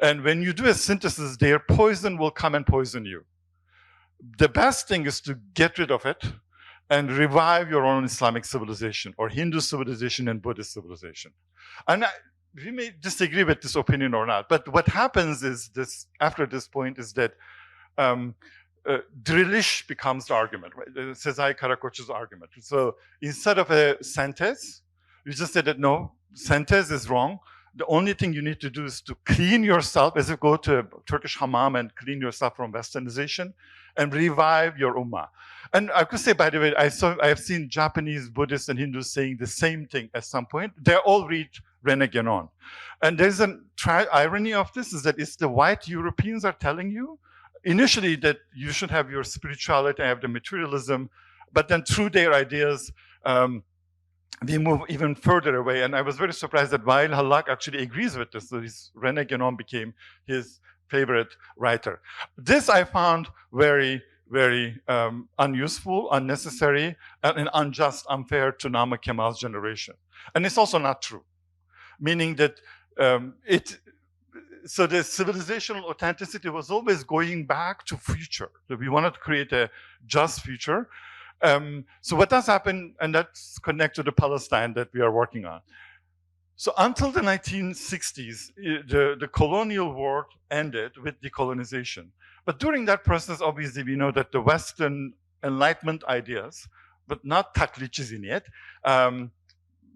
Speaker 5: And when you do a synthesis, their poison will come and poison you. The best thing is to get rid of it and revive your own Islamic civilization, or Hindu civilization and Buddhist civilization. And we may disagree with this opinion or not, but what happens is this, after this point, is that Dirilish becomes the argument, right? Sezai Karakoç's argument. So instead of a synthesis, you just say that no, synthesis is wrong. The only thing you need to do is to clean yourself, as if go to a Turkish hammam and clean yourself from westernization and revive your ummah. And I could say, by the way, I have seen Japanese Buddhists and Hindus saying the same thing at some point. They all read René Guénon. And there's an irony of this, is that it's the white Europeans are telling you initially that you should have your spirituality, have the materialism, but then through their ideas, we move even further away. And I was very surprised that Wael Hallak actually agrees with this. So René Guénon became his favorite writer. This I found very, very unuseful, unnecessary, and unjust, unfair to Nama Kemal's generation. And it's also not true, meaning that so the civilizational authenticity was always going back to future. So we wanted to create a just future. So what does happen, and that's connected to Palestine that we are working on. So until the 1960s, the colonial war ended with decolonization. But during that process, obviously, we know that the Western Enlightenment ideas, but not taklitçi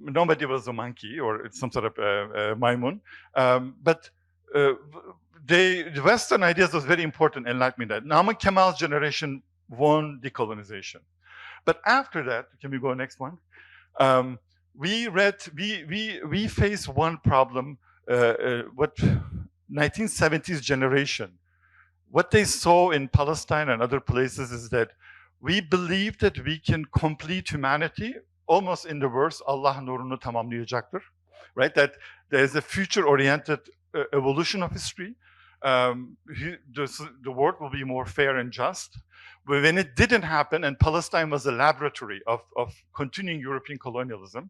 Speaker 5: nobody was a monkey or some sort of maimun, but the Western ideas was very important Enlightenment. Nama Kemal's generation won decolonization. But after that, can we go next one? We face one problem, what 1970s generation, what they saw in Palestine and other places is that we believe that we can complete humanity almost in the verse, Allah nurunu tamamlayacaktır, right? That there's a future-oriented evolution of history. The world will be more fair and just. But when it didn't happen, and Palestine was a laboratory of continuing European colonialism,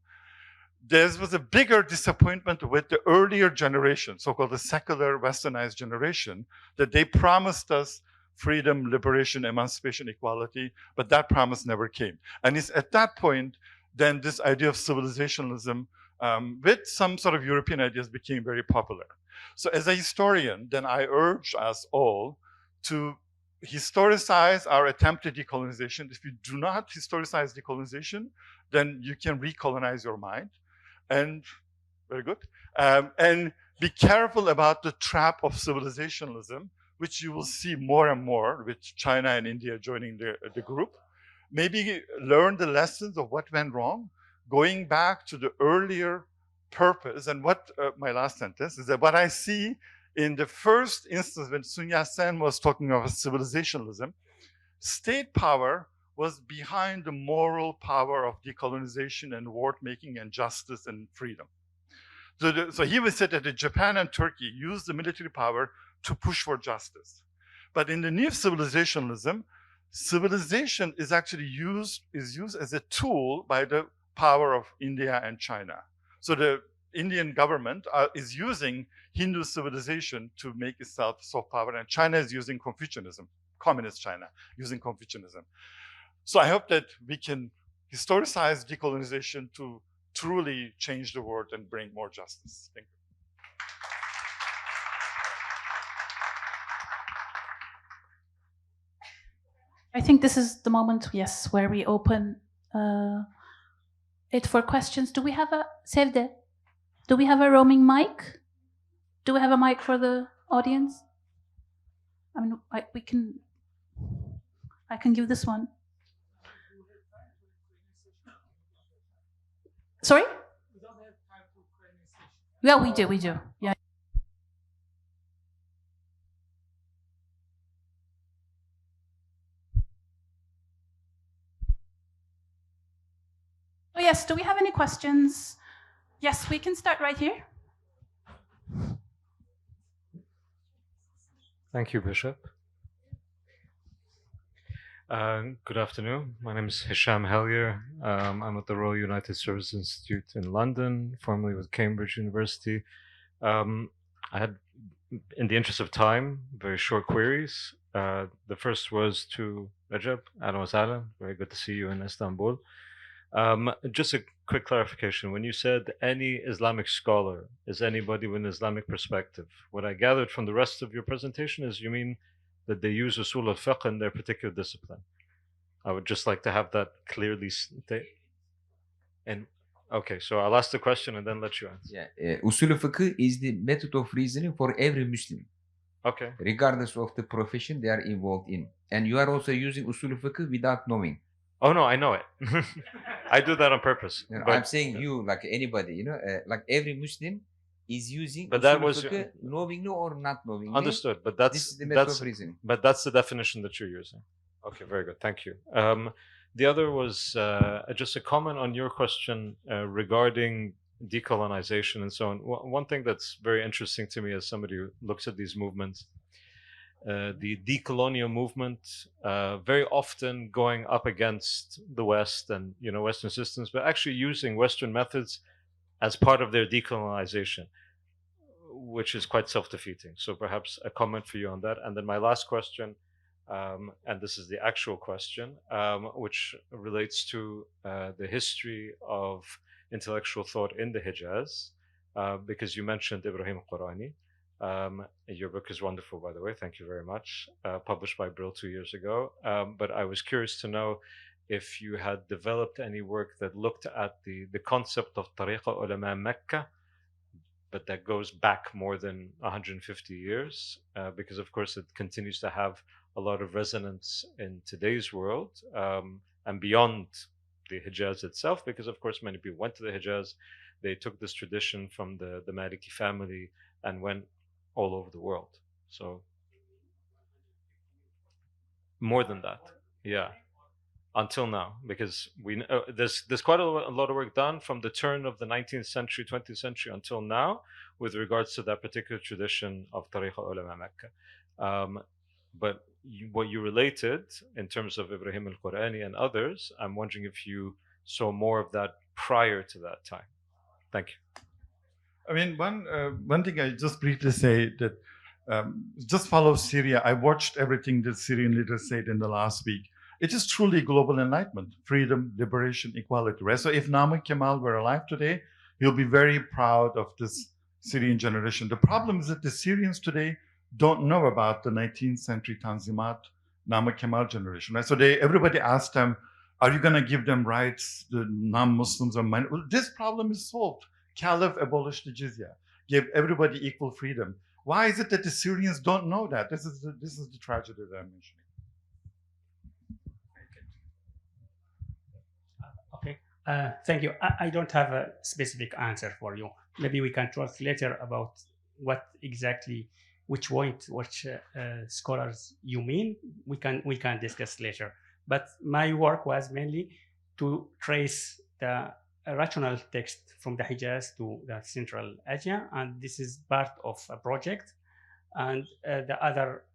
Speaker 5: there was a bigger disappointment with the earlier generation, so-called the secular westernized generation, that they promised us freedom, liberation, emancipation, equality, but that promise never came. And it's at that point, then this idea of civilizationalism with some sort of European ideas became very popular. So as a historian, then I urge us all to historicize our attempt at decolonization. If you do not historicize decolonization, then you can recolonize your mind. And very good. And be careful about the trap of civilizationalism, which you will see more and more with China and India joining the group. Maybe learn the lessons of what went wrong, going back to the earlier purpose. And what, my last sentence, is that what I see in the first instance when Sun Yat-sen was talking of civilizationalism, state power was behind the moral power of decolonization and war-making and justice and freedom. So he would say that Japan and Turkey used the military power to push for justice. But in the new civilizationalism, civilization is actually used as a tool by the power of India and China. So the Indian government is using Hindu civilization to make itself soft power, and China is using Confucianism, communist China, using Confucianism. So I hope that we can historicize decolonization to truly change the world and bring more justice. Thank you.
Speaker 3: I think this is the moment, yes, where we open it for questions. Do we have a Sevde? Do we have a roaming mic? Do we have a mic for the audience? I mean, I can give this one. Sorry? We don't have time for Q&A. Yeah, we do. Yeah. Oh yes, do we have any questions? Yes, we can start right here.
Speaker 6: Thank you, Bishop. Good afternoon. My name is Hisham Hellier. I'm at the Royal United Service Institute in London, formerly with Cambridge University. I had, in the interest of time, very short queries. The first was to Recep. Ahlan wa sahlan. Very good to see you in Istanbul. Just a quick clarification. When you said any Islamic scholar is anybody with an Islamic perspective, what I gathered from the rest of your presentation is you mean that they use usul al-fiqh in their particular discipline. I would just like to have that clearly stated. And okay, so I'll ask the question and then let you answer.
Speaker 1: Yeah, usul al-fiqh is the method of reasoning for every Muslim.
Speaker 6: Okay.
Speaker 1: Regardless of the profession they are involved in. And you are also using usul al-fiqh without knowing.
Speaker 6: Oh no, I know it. I do that on purpose.
Speaker 1: No,
Speaker 6: but,
Speaker 1: I'm saying you, like anybody, like every Muslim is using
Speaker 6: but that was
Speaker 1: fiqh, knowingly or not knowingly.
Speaker 6: Understood, but
Speaker 1: This is the method of reasoning.
Speaker 6: But that's the definition that you're using. Okay, very good. Thank you. The other was just a comment on your question regarding decolonization and so on. One thing that's very interesting to me as somebody who looks at these movements, the decolonial movement, very often going up against the West and Western systems, but actually using Western methods as part of their decolonization. which is quite self-defeating. So perhaps a comment for you on that. And then my last question, and this is the actual question, which relates to the history of intellectual thought in the Hijaz, because you mentioned Ibrahim Qurani. Your book is wonderful, by the way. Thank you very much. Published by Brill 2 years ago. But I was curious to know if you had developed any work that looked at the concept of Tariqa Ulema Mecca, but that goes back more than 150 years, because of course it continues to have a lot of resonance in today's world, and beyond the Hijaz itself, because of course many people went to the Hijaz, they took this tradition from the Maliki family and went all over the world. So more than that, yeah, until now, because we there's quite a lot of work done from the turn of the 19th century, 20th century until now, with regards to that particular tradition of Tariqa Ulama Mecca. But what you related in terms of Ibrahim al-Qurani and others, I'm wondering if you saw more of that prior to that time. Thank you.
Speaker 5: I mean, one thing I just briefly say that just follow Syria. I watched everything that Syrian leaders said in the last week. It is truly global enlightenment, freedom, liberation, equality, right? So if Namik Kemal were alive today, he'll be very proud of this Syrian generation. The problem is that the Syrians today don't know about the 19th century Tanzimat, Namik Kemal generation, right? So everybody asked them, are you going to give them rights, the non-Muslims or minorities? Well, this problem is solved. Caliph abolished the jizya, gave everybody equal freedom. Why is it that the Syrians don't know that? This is the tragedy that I'm mentioning.
Speaker 2: Thank you. I don't have a specific answer for you. Maybe we can talk later about what exactly, which point, which scholars you mean. We can discuss later. But my work was mainly to trace the rational text from the Hijaz to the Central Asia, and this is part of a project. And the other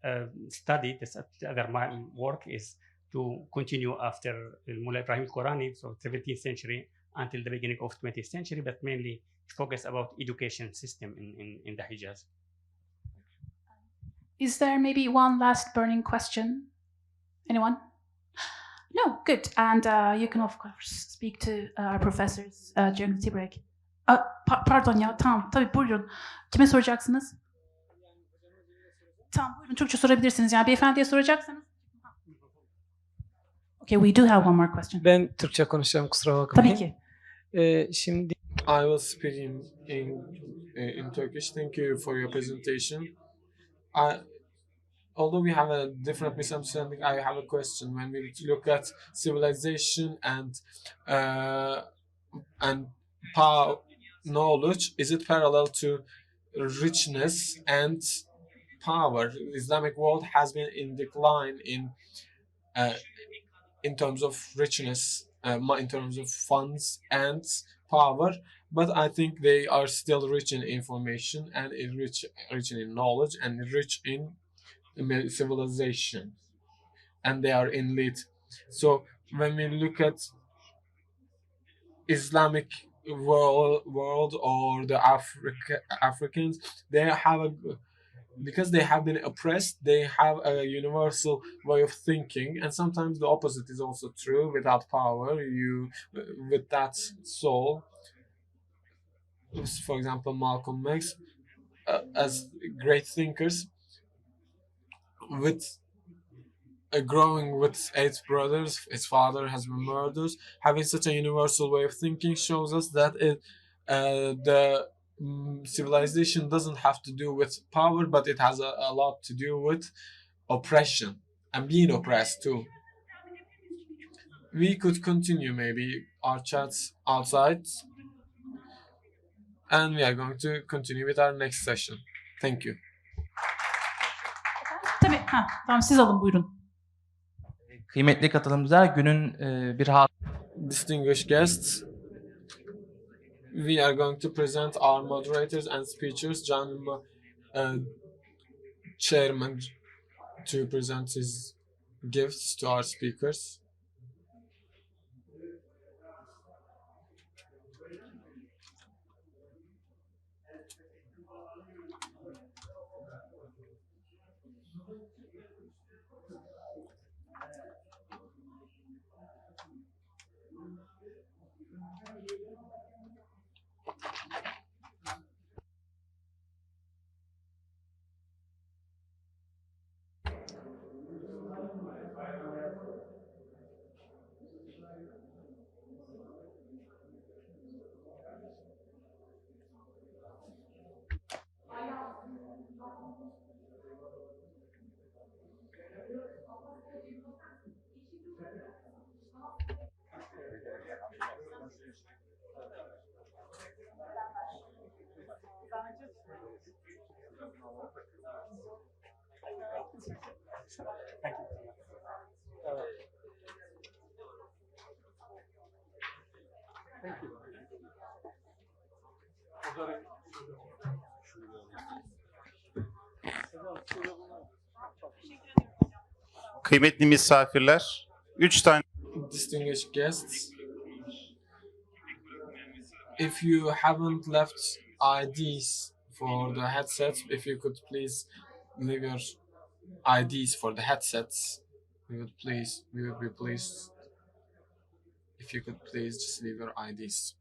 Speaker 2: study, the other work is to continue after Mullah Ibrahim Qurani, so 17th century until the beginning of 20th century, but mainly focus about education system in the Hijaz.
Speaker 3: Is there maybe one last burning question? Anyone? No, good. And you can of course speak to our professors during the tea break. Pardon ya, tamam. Tabii buyurun. Kime soracaksınız? Tamam, buyurun. Türkçe sorabilirsiniz. Yani beyefendiye soracaksanız. Okay, we do have one more question.
Speaker 7: Ben Türkçe konuşacağım, kusura bakmayın.
Speaker 3: Tabii ki.
Speaker 7: Şimdi
Speaker 4: I was speaking in Turkish. Thank you for your presentation. Although we have a different misunderstanding, I have a question. When we look at civilization and power, knowledge, is it parallel to richness and power? The Islamic world has been in decline in terms of richness, in terms of funds and power, but I think they are still rich in information and rich in knowledge and rich in civilization, and they are in lead. So when we look at Islamic world or the Africans, they have because they have been oppressed, they have a universal way of thinking, and sometimes the opposite is also true. Without power, with that soul, for example, Malcolm X, as great thinkers, with growing with 8 brothers, his father has been murdered. Having such a universal way of thinking shows us that the civilization doesn't have to do with power, but it has a lot to do with oppression and being oppressed too. We could continue maybe our chats outside, and we are going to continue with our next session. Thank you.
Speaker 3: Tabii. Tamam, siz alın, buyurun.
Speaker 8: Kıymetli katılımcılar, günün bir
Speaker 4: Distinguished guests, we are going to present our moderators and speakers. John, chairman, to present his gifts to our speakers.
Speaker 2: Thank you. Thank you.
Speaker 9: Kıymetli misafirler, 3 tane
Speaker 4: Distinguished guests, if you haven't left IDs for the headsets, if you could please leave your IDs for the headsets, we would be pleased if you could please just leave your IDs.